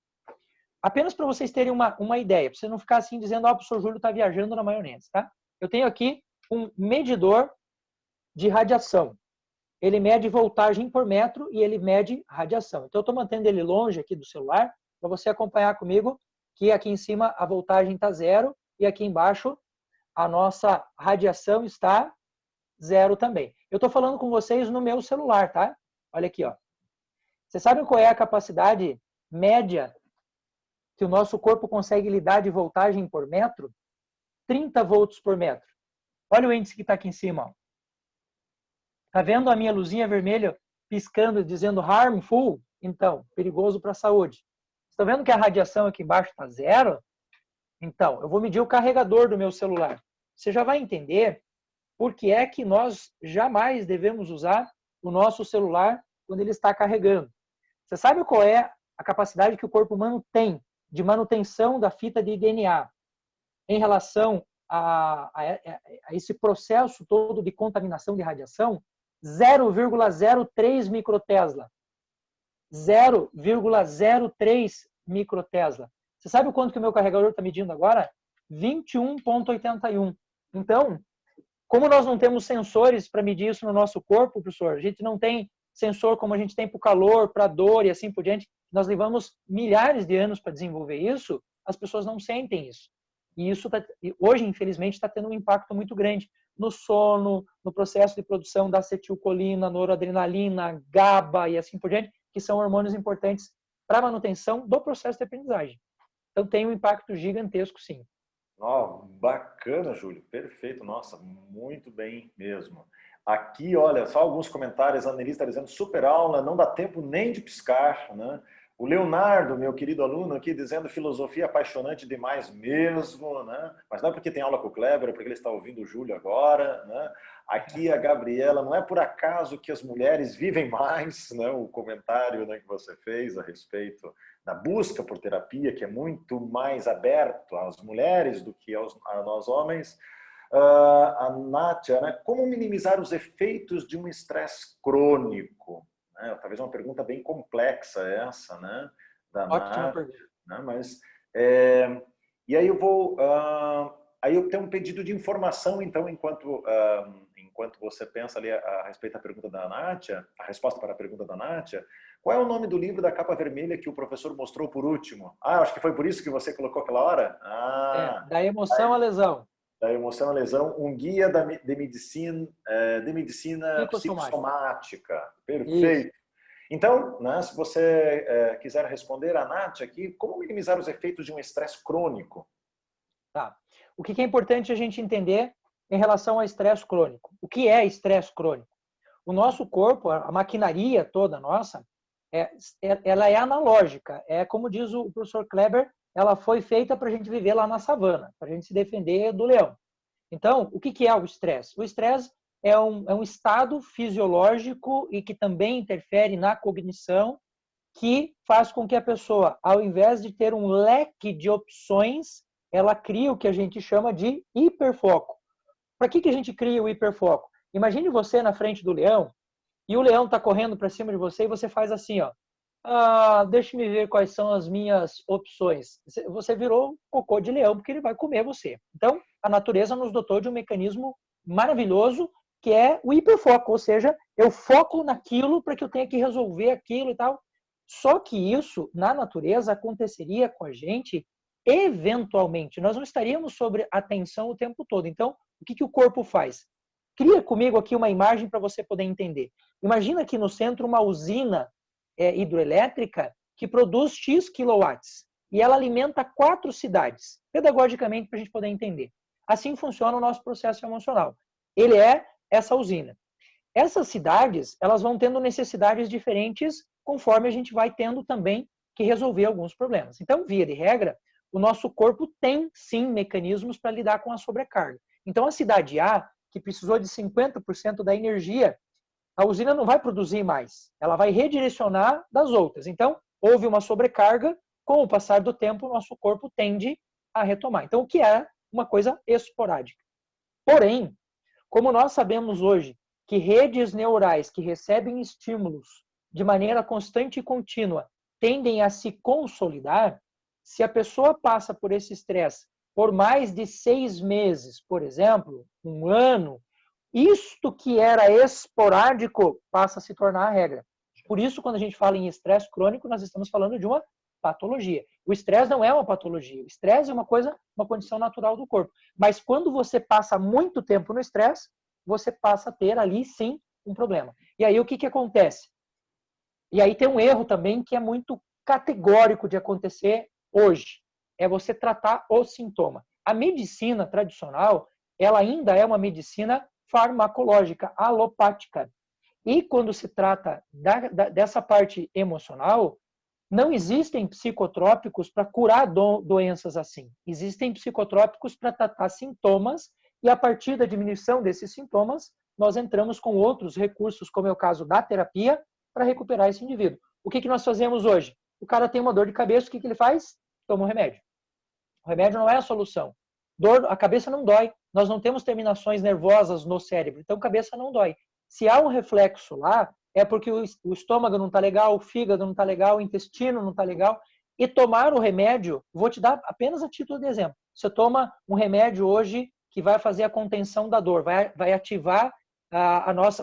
Apenas para vocês terem uma ideia, para você não ficar assim dizendo, o professor Júlio está viajando na maionese, tá? Eu tenho aqui um medidor de radiação. Ele mede voltagem por metro e ele mede radiação. Então eu estou mantendo ele longe aqui do celular, para você acompanhar comigo, que aqui em cima a voltagem está 0 e aqui embaixo a nossa radiação está 0 também. Eu estou falando com vocês no meu celular, tá? Olha aqui, ó. Vocês sabem qual é a capacidade média que o nosso corpo consegue lidar de voltagem por metro? 30 volts por metro. Olha o índice que está aqui em cima. Ó. Tá vendo a minha luzinha vermelha piscando, dizendo harmful? Então, perigoso para a saúde. Estão vendo que a radiação aqui embaixo está 0? Então, eu vou medir o carregador do meu celular. Você já vai entender por que é que nós jamais devemos usar o nosso celular quando ele está carregando. Você sabe qual é a capacidade que o corpo humano tem de manutenção da fita de DNA em relação a esse processo todo de contaminação de radiação? 0,03 microtesla. 0,03 microtesla. Você sabe o quanto que o meu carregador está medindo agora? 21,81. Então, como nós não temos sensores para medir isso no nosso corpo, professor, a gente não tem sensor como a gente tem para o calor, para a dor e assim por diante, nós levamos milhares de anos para desenvolver isso, as pessoas não sentem isso. E isso hoje, infelizmente, está tendo um impacto muito grande no sono, no processo de produção da acetilcolina, noradrenalina, GABA e assim por diante, que são hormônios importantes para a manutenção do processo de aprendizagem. Então tem um impacto gigantesco, sim. Oh, bacana, Júlio. Perfeito. Nossa, muito bem mesmo. Aqui, olha, só alguns comentários. A Annelise está dizendo, super aula, não dá tempo nem de piscar, né? O Leonardo, meu querido aluno aqui, dizendo filosofia apaixonante demais mesmo, né? Mas não é porque tem aula com o Kleber, é porque ele está ouvindo o Júlio agora, né? Aqui a Gabriela, não é por acaso que as mulheres vivem mais, né? O comentário, né, que você fez a respeito da busca por terapia, que é muito mais aberto às mulheres do que a nós homens. A Nátia, né? Como minimizar os efeitos de um estresse crônico? Talvez uma pergunta bem complexa essa, né? Da Ótima Nátia, pergunta. né? Mas, e aí aí eu tenho um pedido de informação, então, enquanto você pensa ali a respeito da pergunta da Nátia, a resposta para a pergunta da Nátia, qual é o nome do livro da capa vermelha que o professor mostrou por último? Acho que foi por isso que você colocou aquela hora? Da emoção à lesão. Da emoção à lesão, um guia de medicina Psicossomática. psicossomática. Isso. Perfeito. Então, né, se você quiser responder a Nath aqui, como minimizar os efeitos de um estresse crônico? Tá. O que é importante a gente entender em relação ao estresse crônico? O que é estresse crônico? O nosso corpo, a maquinaria toda nossa, ela é analógica. É como diz o professor Kleber, ela foi feita para a gente viver lá na savana, para a gente se defender do leão. Então, o que é o estresse? O estresse é um estado fisiológico e que também interfere na cognição, que faz com que a pessoa, ao invés de ter um leque de opções, ela cria o que a gente chama de hiperfoco. Para que a gente cria o hiperfoco? Imagine você na frente do leão e o leão está correndo para cima de você e você faz assim, ó. Deixa-me ver quais são as minhas opções. Você virou cocô de leão porque ele vai comer você. Então, a natureza nos dotou de um mecanismo maravilhoso que é o hiperfoco, ou seja, eu foco naquilo para que eu tenha que resolver aquilo e tal. Só que isso, na natureza, aconteceria com a gente eventualmente. Nós não estaríamos sob atenção o tempo todo. Então, o que o corpo faz? Cria comigo aqui uma imagem para você poder entender. Imagina aqui no centro uma usina hidroelétrica que produz X quilowatts e ela alimenta 4 cidades, pedagogicamente para a gente poder entender. Assim funciona o nosso processo emocional. Ele é essa usina. Essas cidades, elas vão tendo necessidades diferentes conforme a gente vai tendo também que resolver alguns problemas. Então, via de regra, o nosso corpo tem sim mecanismos para lidar com a sobrecarga. Então, a cidade A, que precisou de 50% da energia, a usina não vai produzir mais, ela vai redirecionar das outras. Então, houve uma sobrecarga, com o passar do tempo, o nosso corpo tende a retomar. Então, o que é uma coisa esporádica. Porém, como nós sabemos hoje que redes neurais que recebem estímulos de maneira constante e contínua tendem a se consolidar, se a pessoa passa por esse estresse por mais de 6 meses, por exemplo, 1 ano, isto que era esporádico passa a se tornar a regra. Por isso, quando a gente fala em estresse crônico, nós estamos falando de uma patologia. O estresse não é uma patologia. O estresse é uma coisa, uma condição natural do corpo. Mas quando você passa muito tempo no estresse, você passa a ter ali, sim, um problema. E aí, o que acontece? E aí tem um erro também que é muito categórico de acontecer hoje. É você tratar o sintoma. A medicina tradicional, ela ainda é uma medicina farmacológica, alopática. E quando se trata dessa parte emocional, não existem psicotrópicos para curar doenças assim. Existem psicotrópicos para tratar sintomas e a partir da diminuição desses sintomas, nós entramos com outros recursos, como é o caso da terapia, para recuperar esse indivíduo. O que nós fazemos hoje? O cara tem uma dor de cabeça, o que ele faz? Toma um remédio. O remédio não é a solução. A cabeça não dói. Nós não temos terminações nervosas no cérebro, então a cabeça não dói. Se há um reflexo lá, é porque o estômago não está legal, o fígado não está legal, o intestino não está legal. E tomar o remédio, vou te dar apenas a título de exemplo. Você toma um remédio hoje que vai fazer a contenção da dor, vai ativar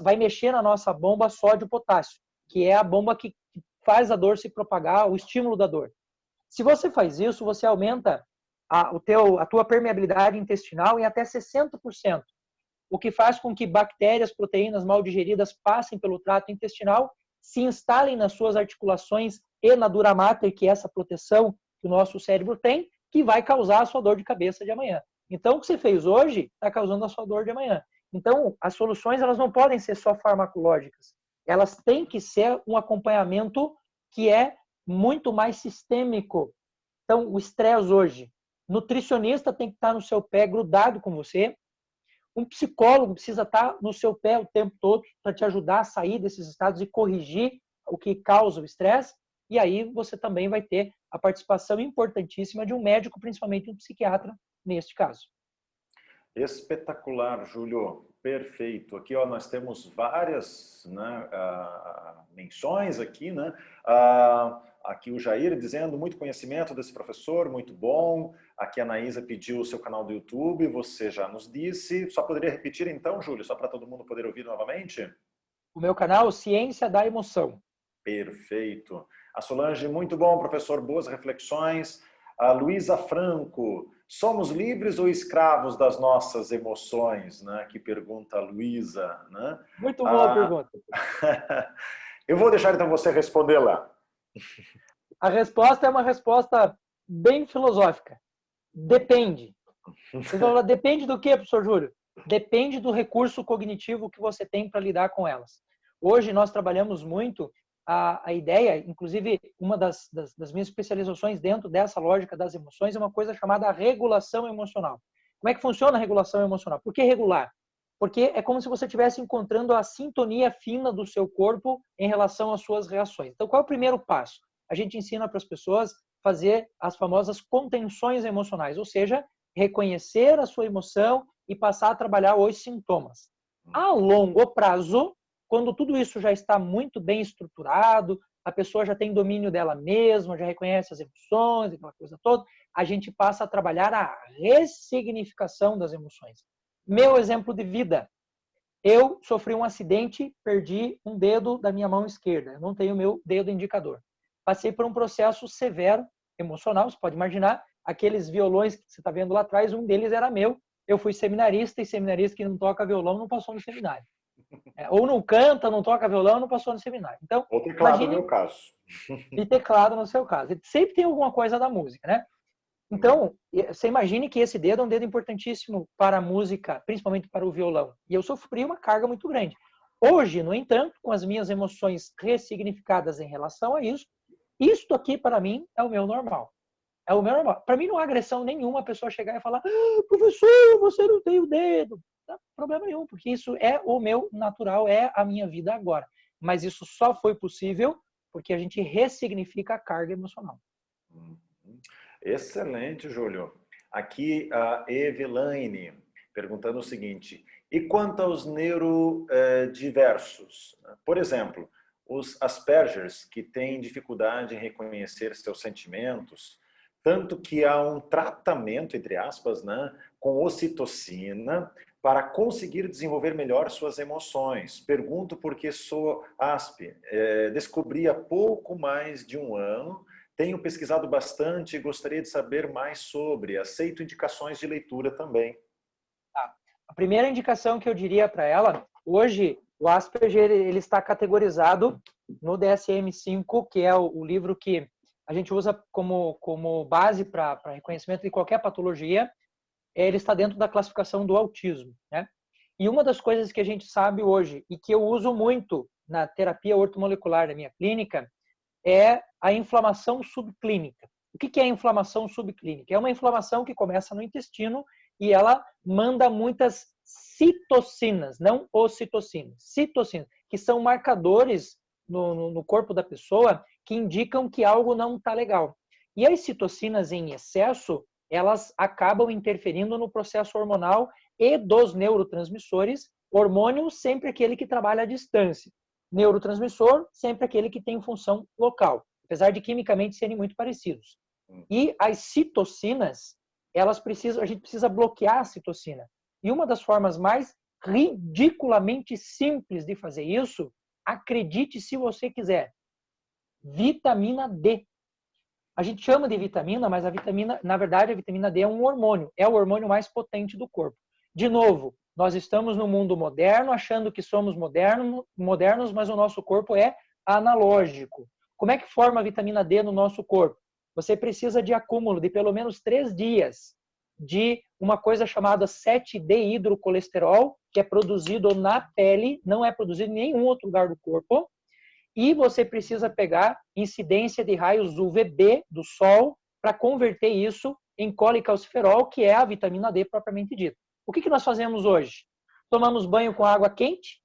vai mexer na nossa bomba sódio-potássio, que é a bomba que faz a dor se propagar, o estímulo da dor. Se você faz isso, você aumenta a tua permeabilidade intestinal em até 60%, o que faz com que bactérias, proteínas mal digeridas passem pelo trato intestinal, se instalem nas suas articulações e na dura mater, que é essa proteção que o nosso cérebro tem, que vai causar a sua dor de cabeça de amanhã. Então, o que você fez hoje está causando a sua dor de amanhã. Então, as soluções elas não podem ser só farmacológicas. Elas têm que ser um acompanhamento que é muito mais sistêmico. Então, o estresse hoje, nutricionista tem que estar no seu pé, grudado com você. Um psicólogo precisa estar no seu pé o tempo todo para te ajudar a sair desses estados e corrigir o que causa o estresse. E aí você também vai ter a participação importantíssima de um médico, principalmente um psiquiatra, neste caso. Espetacular, Júlio. Perfeito. Aqui ó, nós temos várias, né, menções aqui, né? Aqui o Jair dizendo muito conhecimento desse professor, muito bom. Aqui a Anaísa pediu o seu canal do YouTube, você já nos disse. Só poderia repetir então, Júlio, só para todo mundo poder ouvir novamente? O meu canal, Ciência da Emoção. Perfeito. A Solange, muito bom, professor, boas reflexões. A Luísa Franco, somos livres ou escravos das nossas emoções? Né? Que pergunta a Luísa. Né? Muito boa pergunta. Eu vou deixar então você responder lá. A resposta é uma resposta bem filosófica. Depende. Você fala, depende do que, professor Júlio? Depende do recurso cognitivo que você tem para lidar com elas. Hoje nós trabalhamos muito a ideia, inclusive uma das minhas especializações dentro dessa lógica das emoções é uma coisa chamada regulação emocional. Como é que funciona a regulação emocional? Por que regular? Porque é como se você estivesse encontrando a sintonia fina do seu corpo em relação às suas reações. Então, qual é o primeiro passo? A gente ensina para as pessoas fazer as famosas contenções emocionais, ou seja, reconhecer a sua emoção e passar a trabalhar os sintomas. A longo prazo, quando tudo isso já está muito bem estruturado, a pessoa já tem domínio dela mesma, já reconhece as emoções, aquela coisa toda, a gente passa a trabalhar a ressignificação das emoções. Meu exemplo de vida. Eu sofri um acidente, perdi um dedo da minha mão esquerda. Eu não tenho meu dedo indicador. Passei por um processo severo, emocional, você pode imaginar. Aqueles violões que você está vendo lá atrás, um deles era meu. Eu fui seminarista, e seminarista que não toca violão não passou no seminário. Ou não canta, não toca violão, não passou no seminário. Então, ou teclado imagine, no meu caso. E teclado no seu caso. Sempre tem alguma coisa da música, né? Então, você imagine que esse dedo é um dedo importantíssimo para a música, principalmente para o violão. E eu sofri uma carga muito grande. Hoje, no entanto, com as minhas emoções ressignificadas em relação a isso, isto aqui para mim é o meu normal. É o meu normal. Para mim não há agressão nenhuma a pessoa chegar e falar: professor, você não tem o dedo. Não, problema nenhum, porque isso é o meu natural, é a minha vida agora. Mas isso só foi possível porque a gente ressignifica a carga emocional. Excelente, Júlio. Aqui a Evelaine perguntando o seguinte: e quanto aos neurodiversos? Por exemplo, os Aspergers, que têm dificuldade em reconhecer seus sentimentos, tanto que há um tratamento, entre aspas, né, com ocitocina para conseguir desenvolver melhor suas emoções. Pergunto porque sou ASP. Descobri há pouco mais de um ano. Tenho pesquisado bastante e gostaria de saber mais sobre. Aceito indicações de leitura também. A primeira indicação que eu diria para ela, hoje o Asperger ele está categorizado no DSM-5, que é o livro que a gente usa como base para reconhecimento de qualquer patologia. Ele está dentro da classificação do autismo, né? E uma das coisas que a gente sabe hoje e que eu uso muito na terapia ortomolecular da minha clínica é a inflamação subclínica. O que é a inflamação subclínica? É uma inflamação que começa no intestino e ela manda muitas citocinas, não ocitocinas, citocinas, que são marcadores no corpo da pessoa que indicam que algo não está legal. E as citocinas em excesso, elas acabam interferindo no processo hormonal e dos neurotransmissores, hormônio sempre aquele que trabalha à distância. Neurotransmissor, sempre aquele que tem função local, apesar de quimicamente serem muito parecidos. E as citocinas, a gente precisa bloquear a citocina. E uma das formas mais ridiculamente simples de fazer isso, acredite se você quiser, vitamina D. A gente chama de vitamina, mas a vitamina, na verdade, a vitamina D é um hormônio, é o hormônio mais potente do corpo. De novo, nós estamos no mundo moderno, achando que somos modernos, mas o nosso corpo é analógico. Como é que forma a vitamina D no nosso corpo? Você precisa de acúmulo de pelo menos 3 dias de uma coisa chamada 7-dehidrocolesterol, que é produzido na pele, não é produzido em nenhum outro lugar do corpo, e você precisa pegar incidência de raios UVB do sol para converter isso em colecalciferol, que é a vitamina D propriamente dita. O que nós fazemos hoje? Tomamos banho com água quente,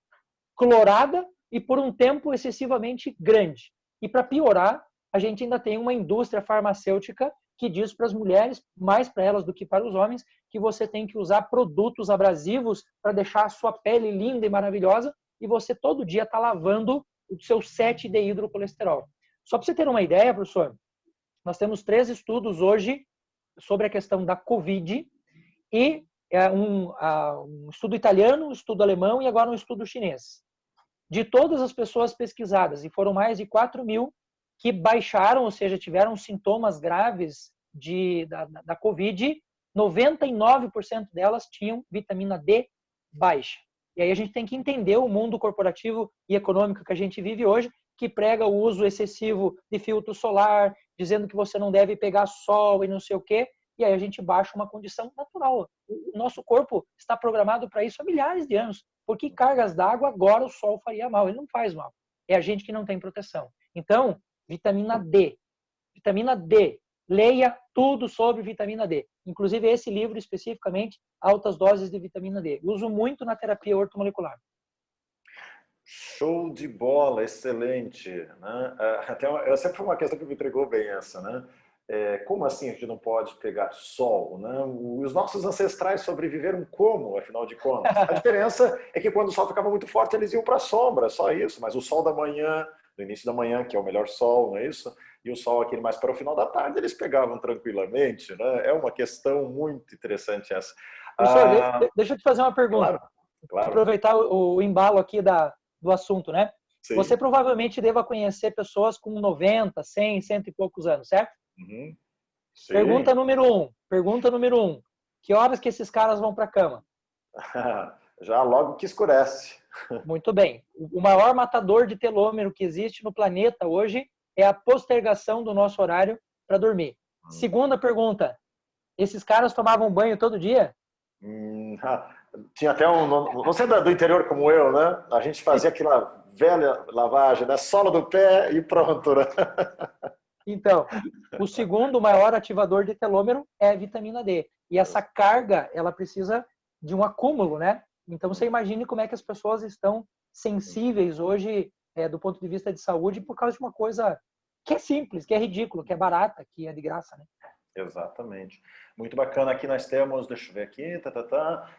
clorada e por um tempo excessivamente grande. E para piorar, a gente ainda tem uma indústria farmacêutica que diz para as mulheres, mais para elas do que para os homens, que você tem que usar produtos abrasivos para deixar a sua pele linda e maravilhosa, e você todo dia está lavando o seu 7-hidrocolesterol. Só para você ter uma ideia, professor, nós temos 3 estudos hoje sobre a questão da Covid, e um estudo italiano, um estudo alemão e agora um estudo chinês. De todas as pessoas pesquisadas, e foram mais de 4.000 que baixaram, ou seja, tiveram sintomas graves da Covid, 99% delas tinham vitamina D baixa. E aí a gente tem que entender o mundo corporativo e econômico que a gente vive hoje, que prega o uso excessivo de filtro solar, dizendo que você não deve pegar sol e não sei o quê, e aí a gente baixa uma condição natural. O nosso corpo está programado para isso há milhares de anos. Por que cargas d'água agora o sol faria mal? Ele não faz mal. É a gente que não tem proteção. Então, vitamina D. Vitamina D. Leia tudo sobre vitamina D. Inclusive esse livro especificamente, Altas Doses de Vitamina D. Uso muito na terapia ortomolecular. Show de bola, excelente. Né? Até sempre foi uma questão que me entregou bem essa, né? Como assim a gente não pode pegar sol? Né? Os nossos ancestrais sobreviveram como, afinal de contas? A diferença é que quando o sol ficava muito forte, eles iam para a sombra, só isso. Mas o sol da manhã, no início da manhã, que é o melhor sol, não é isso? E o sol aquele mais para o final da tarde, eles pegavam tranquilamente. Né? É uma questão muito interessante essa. Professor, deixa eu te fazer uma pergunta. Claro, claro. Aproveitar o embalo aqui do assunto, né? Sim. Você provavelmente deva conhecer pessoas com 90, 100, cento e poucos anos, certo? Uhum. Pergunta número 1. Que horas que esses caras vão para a cama? Já logo que escurece. Muito bem. O maior matador de telômero que existe no planeta hoje é a postergação do nosso horário para dormir. Segunda pergunta. Esses caras tomavam banho todo dia? Tinha até você é do interior como eu, né? A gente fazia aquela velha lavagem, né? Sola do pé e pronto, né? Então, o segundo maior ativador de telômero é a vitamina D. E essa carga, ela precisa de um acúmulo, né? Então, você imagine como é que as pessoas estão sensíveis hoje, do ponto de vista de saúde, por causa de uma coisa que é simples, que é ridículo, que é barata, que é de graça, né? Exatamente. Muito bacana. Aqui nós temos, deixa eu ver aqui,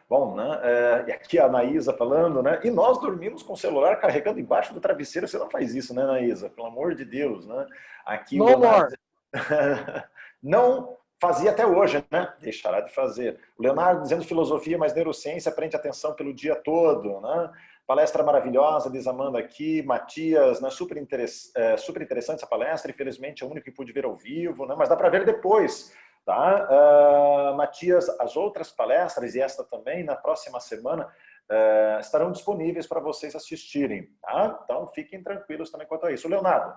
Bom, né? E aqui a Anaísa falando, né? E nós dormimos com o celular carregando embaixo do travesseiro. Você não faz isso, né, Anaísa? Pelo amor de Deus, né? Aqui No o Leonardo... more. Não fazia até hoje, né? Deixará de fazer. O Leonardo dizendo filosofia, mas neurociência prende atenção pelo dia todo, né? Palestra maravilhosa, diz Amanda aqui, Matias, né? Super interessante essa palestra, infelizmente é o único que pude ver ao vivo, né? Mas dá para ver depois, tá? Matias, as outras palestras e esta também, na próxima semana, estarão disponíveis para vocês assistirem, tá? Então fiquem tranquilos também quanto a isso. Leonardo,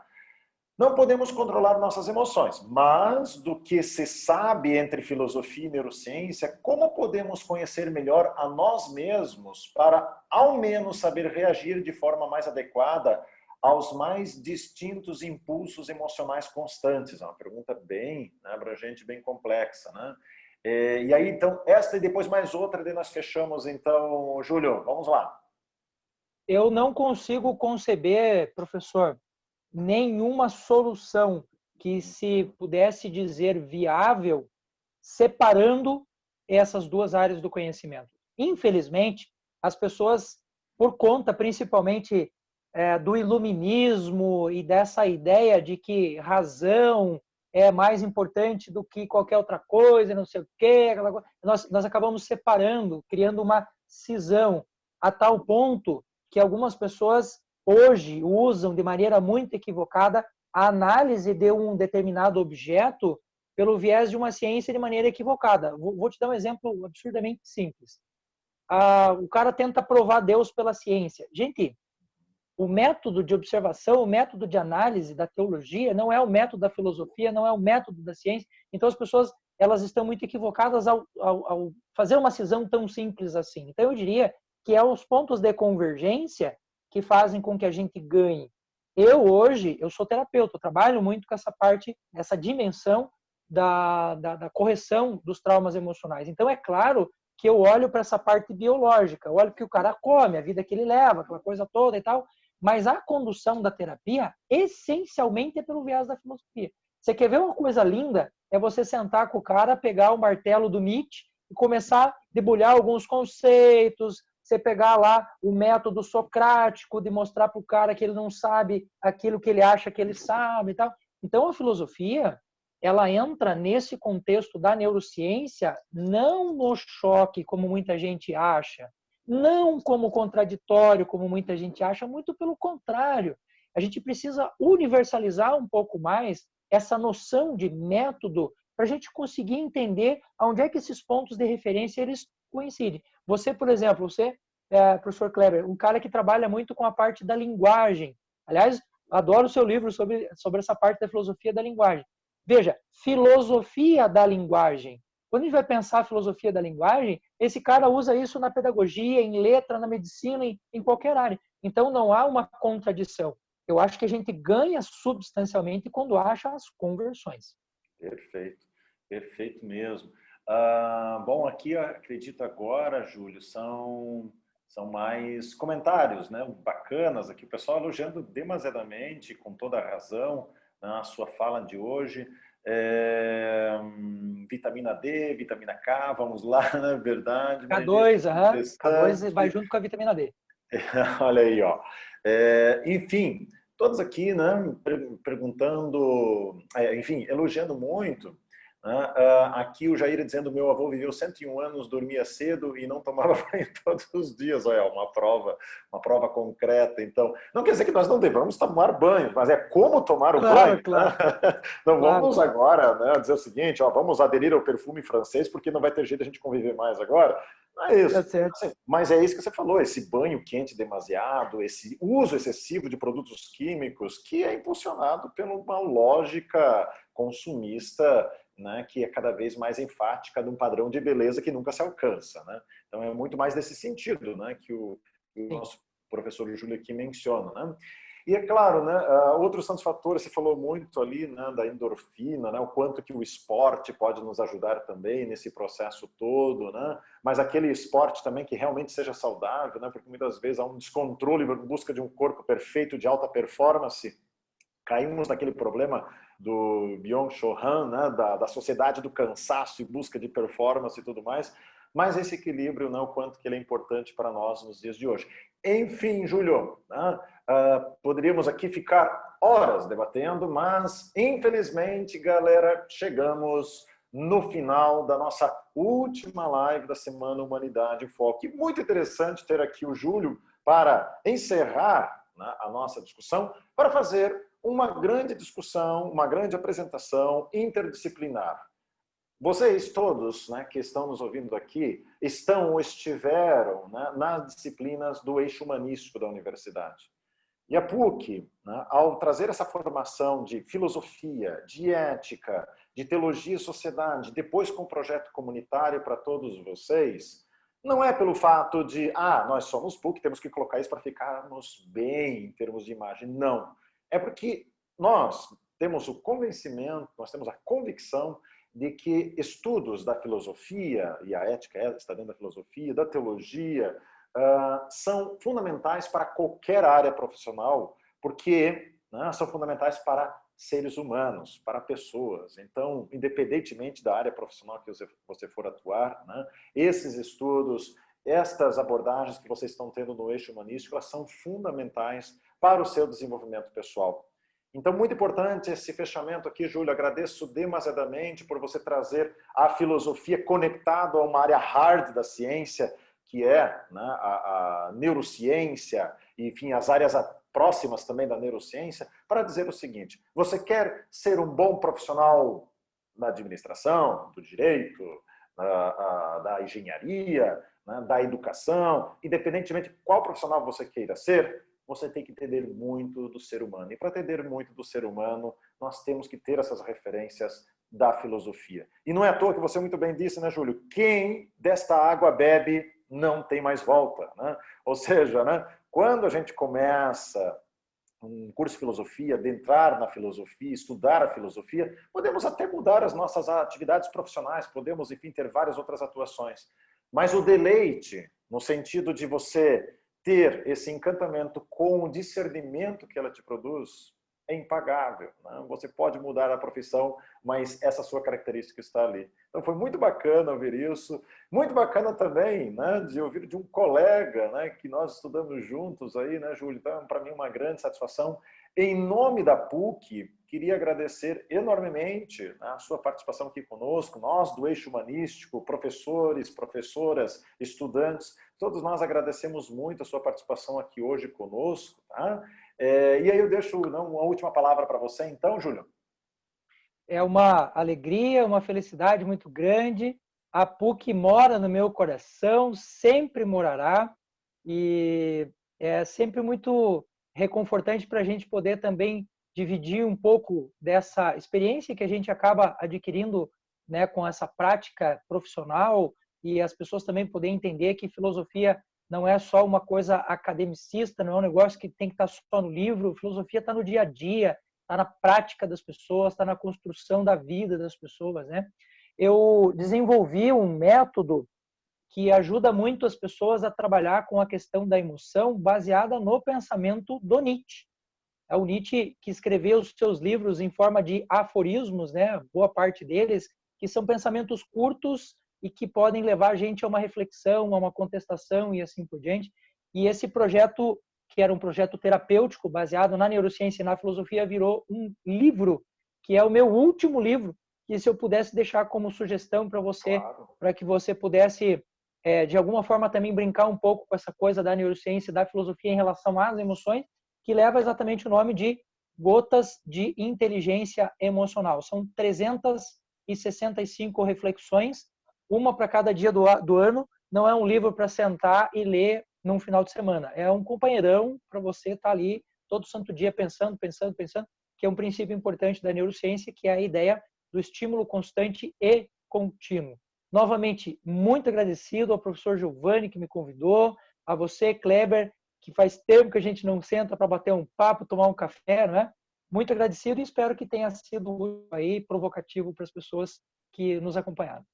não podemos controlar nossas emoções, mas do que se sabe entre filosofia e neurociência, como podemos conhecer melhor a nós mesmos para, ao menos, saber reagir de forma mais adequada aos mais distintos impulsos emocionais constantes? É uma pergunta bem, né, abrangente, bem complexa, né? E aí, então, esta e depois mais outra, daí nós fechamos, então, Júlio, vamos lá. Eu não consigo conceber, professor, nenhuma solução que se pudesse dizer viável separando essas duas áreas do conhecimento. Infelizmente, as pessoas, por conta principalmente do iluminismo e dessa ideia de que razão é mais importante do que qualquer outra coisa, não sei o quê, nós acabamos separando, criando uma cisão, a tal ponto que algumas pessoas hoje usam de maneira muito equivocada a análise de um determinado objeto pelo viés de uma ciência de maneira equivocada. Vou te dar um exemplo absurdamente simples. O cara tenta provar Deus pela ciência. Gente, o método de observação, o método de análise da teologia não é o método da filosofia, não é o método da ciência. Então as pessoas elas estão muito equivocadas ao fazer uma cisão tão simples assim. Então eu diria que é os pontos de convergência que fazem com que a gente ganhe. hoje, eu sou terapeuta, eu trabalho muito com essa parte, essa dimensão da correção dos traumas emocionais. Então, é claro que eu olho para essa parte biológica, eu olho que o cara come, a vida que ele leva, aquela coisa toda e tal, mas a condução da terapia, essencialmente, é pelo viés da filosofia. Você quer ver uma coisa linda? É você sentar com o cara, pegar o martelo do Nietzsche e começar a debulhar alguns conceitos, você pegar lá o método socrático de mostrar para o cara que ele não sabe aquilo que ele acha que ele sabe e tal. Então, a filosofia, ela entra nesse contexto da neurociência não no choque, como muita gente acha, não como contraditório, como muita gente acha, muito pelo contrário. A gente precisa universalizar um pouco mais essa noção de método para a gente conseguir entender onde é que esses pontos de referência eles coincidem. Você, por exemplo, professor Kleber, um cara que trabalha muito com a parte da linguagem. Aliás, adoro o seu livro sobre essa parte da filosofia da linguagem. Veja, filosofia da linguagem. Quando a gente vai pensar a filosofia da linguagem, esse cara usa isso na pedagogia, em letra, na medicina, em qualquer área. Então, não há uma contradição. Eu acho que a gente ganha substancialmente quando acha as conversões. Perfeito, perfeito mesmo. Bom, aqui acredito agora, Júlio, são mais comentários, né, bacanas aqui, o pessoal elogiando demasiadamente, com toda a razão, na sua fala de hoje. Vitamina D, vitamina K, vamos lá, na verdade. K2, K2 vai interessante. junto com a vitamina D. Olha aí, ó. Enfim, todos aqui, né, perguntando, enfim, elogiando muito. Né? Aqui o Jair dizendo: meu avô viveu 101 anos, dormia cedo e não tomava banho todos os dias. Olha, uma prova concreta. Então, não quer dizer que nós não devamos tomar banho, mas é como tomar o banho. Claro. Né? Não vamos agora, né, dizer o seguinte: ó, vamos aderir ao perfume francês porque não vai ter jeito de a gente conviver mais agora. Não é isso. Assim, mas é isso que você falou, esse banho quente demasiado, esse uso excessivo de produtos químicos que é impulsionado por uma lógica consumista, né, que é cada vez mais enfática de um padrão de beleza que nunca se alcança. Né? Então é muito mais nesse sentido, né, que o nosso professor Júlio aqui menciona. Né? E é claro, né, outros tantos fatores, você falou muito ali, né, da endorfina, né, o quanto que o esporte pode nos ajudar também nesse processo todo, né, mas aquele esporte também que realmente seja saudável, né, porque muitas vezes há um descontrole em busca de um corpo perfeito, de alta performance. Caímos naquele problema do Byung-Chul Han, né, da sociedade do cansaço e busca de performance e tudo mais, mas esse equilíbrio, né, o quanto que ele é importante para nós nos dias de hoje. Enfim, Júlio, né, poderíamos aqui ficar horas debatendo, mas infelizmente, galera, chegamos no final da nossa última live da Semana Humanidade em Foco. E muito interessante ter aqui o Júlio para encerrar, né, a nossa discussão, para fazer uma grande discussão, uma grande apresentação interdisciplinar. Vocês todos, né, que estão nos ouvindo aqui, estão ou estiveram, né, nas disciplinas do eixo humanístico da universidade. E a PUC, né, ao trazer essa formação de filosofia, de ética, de teologia e sociedade, depois com o projeto comunitário para todos vocês, não é pelo fato de, nós somos PUC, temos que colocar isso para ficarmos bem em termos de imagem. Não. É porque nós temos o convencimento, nós temos a convicção de que estudos da filosofia, e a ética está dentro da filosofia, da teologia, são fundamentais para qualquer área profissional, porque, né, são fundamentais para seres humanos, para pessoas. Então, independentemente da área profissional que você for atuar, né, esses estudos, estas abordagens que vocês estão tendo no eixo humanístico, elas são fundamentais para o seu desenvolvimento pessoal. Então, muito importante esse fechamento aqui, Júlio. Agradeço demasiadamente por você trazer a filosofia conectado a uma área hard da ciência, que é, né, a neurociência, e, enfim, as áreas próximas também da neurociência, para dizer o seguinte: você quer ser um bom profissional na administração, do direito, da engenharia, né, da educação, independentemente de qual profissional você queira ser, você tem que entender muito do ser humano. E para entender muito do ser humano, nós temos que ter essas referências da filosofia. E não é à toa que você muito bem disse, né, Júlio? Quem desta água bebe não tem mais volta. Né? Ou seja, né, quando a gente começa um curso de filosofia, adentrar na filosofia, estudar a filosofia, podemos até mudar as nossas atividades profissionais, podemos, enfim, ter várias outras atuações. Mas o deleite, no sentido de você ter esse encantamento com o discernimento que ela te produz, é impagável. Né? Você pode mudar a profissão, mas essa sua característica está ali. Então foi muito bacana ouvir isso. Muito bacana também, né, de ouvir de um colega, né, que nós estudamos juntos aí, né, Júlio? Então, para mim, uma grande satisfação. Em nome da PUC, queria agradecer enormemente, né, a sua participação aqui conosco, nós do Eixo Humanístico, professores, professoras, estudantes, todos nós agradecemos muito a sua participação aqui hoje conosco, tá? E aí eu deixo uma última palavra para você, então, Júlio. É uma alegria, uma felicidade muito grande. A PUC mora no meu coração, sempre morará, e é sempre muito reconfortante para a gente poder também dividir um pouco dessa experiência que a gente acaba adquirindo, né, com essa prática profissional, e as pessoas também poderem entender que filosofia não é só uma coisa academicista, não é um negócio que tem que estar só no livro. Filosofia está no dia a dia, está na prática das pessoas, está na construção da vida das pessoas, né? Eu desenvolvi um método que ajuda muito as pessoas a trabalhar com a questão da emoção baseada no pensamento do Nietzsche. É o Nietzsche que escreveu os seus livros em forma de aforismos, né? Boa parte deles, que são pensamentos curtos e que podem levar a gente a uma reflexão, a uma contestação e assim por diante. E esse projeto, que era um projeto terapêutico baseado na neurociência e na filosofia, virou um livro, que é o meu último livro, que se eu pudesse deixar como sugestão para você, Claro. para que você pudesse, de alguma forma, também brincar um pouco com essa coisa da neurociência e da filosofia em relação às emoções, que leva exatamente o nome de Gotas de Inteligência Emocional. São 365 reflexões, uma para cada dia do ano. Não é um livro para sentar e ler num final de semana. É um companheirão para você estar ali todo santo dia pensando, que é um princípio importante da neurociência, que é a ideia do estímulo constante e contínuo. Novamente, muito agradecido ao professor Giovanni, que me convidou, a você, Kleber, que faz tempo que a gente não senta para bater um papo, tomar um café, não é? Muito agradecido e espero que tenha sido aí provocativo para as pessoas que nos acompanharam.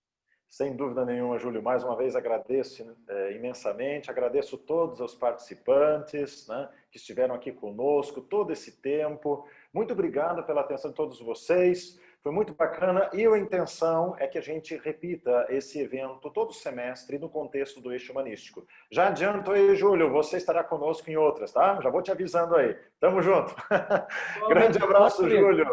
Sem dúvida nenhuma, Júlio. Mais uma vez agradeço imensamente, agradeço todos os participantes, né, que estiveram aqui conosco todo esse tempo. Muito obrigado pela atenção de todos vocês. Foi muito bacana e a intenção é que a gente repita esse evento todo semestre no contexto do Eixo Humanístico. Já adianto aí, Júlio, você estará conosco em outras, tá? Já vou te avisando aí. Tamo junto. Grande abraço, Júlio.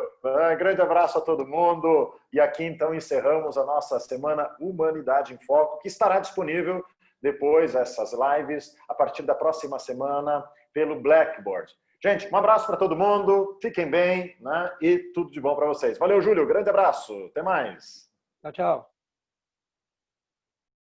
Grande abraço a todo mundo. E aqui, então, encerramos a nossa Semana Humanidade em Foco, que estará disponível depois dessas lives, a partir da próxima semana, pelo Blackboard. Gente, um abraço para todo mundo, fiquem bem, né? E tudo de bom para vocês. Valeu, Júlio, grande abraço, até mais. Tchau, tchau.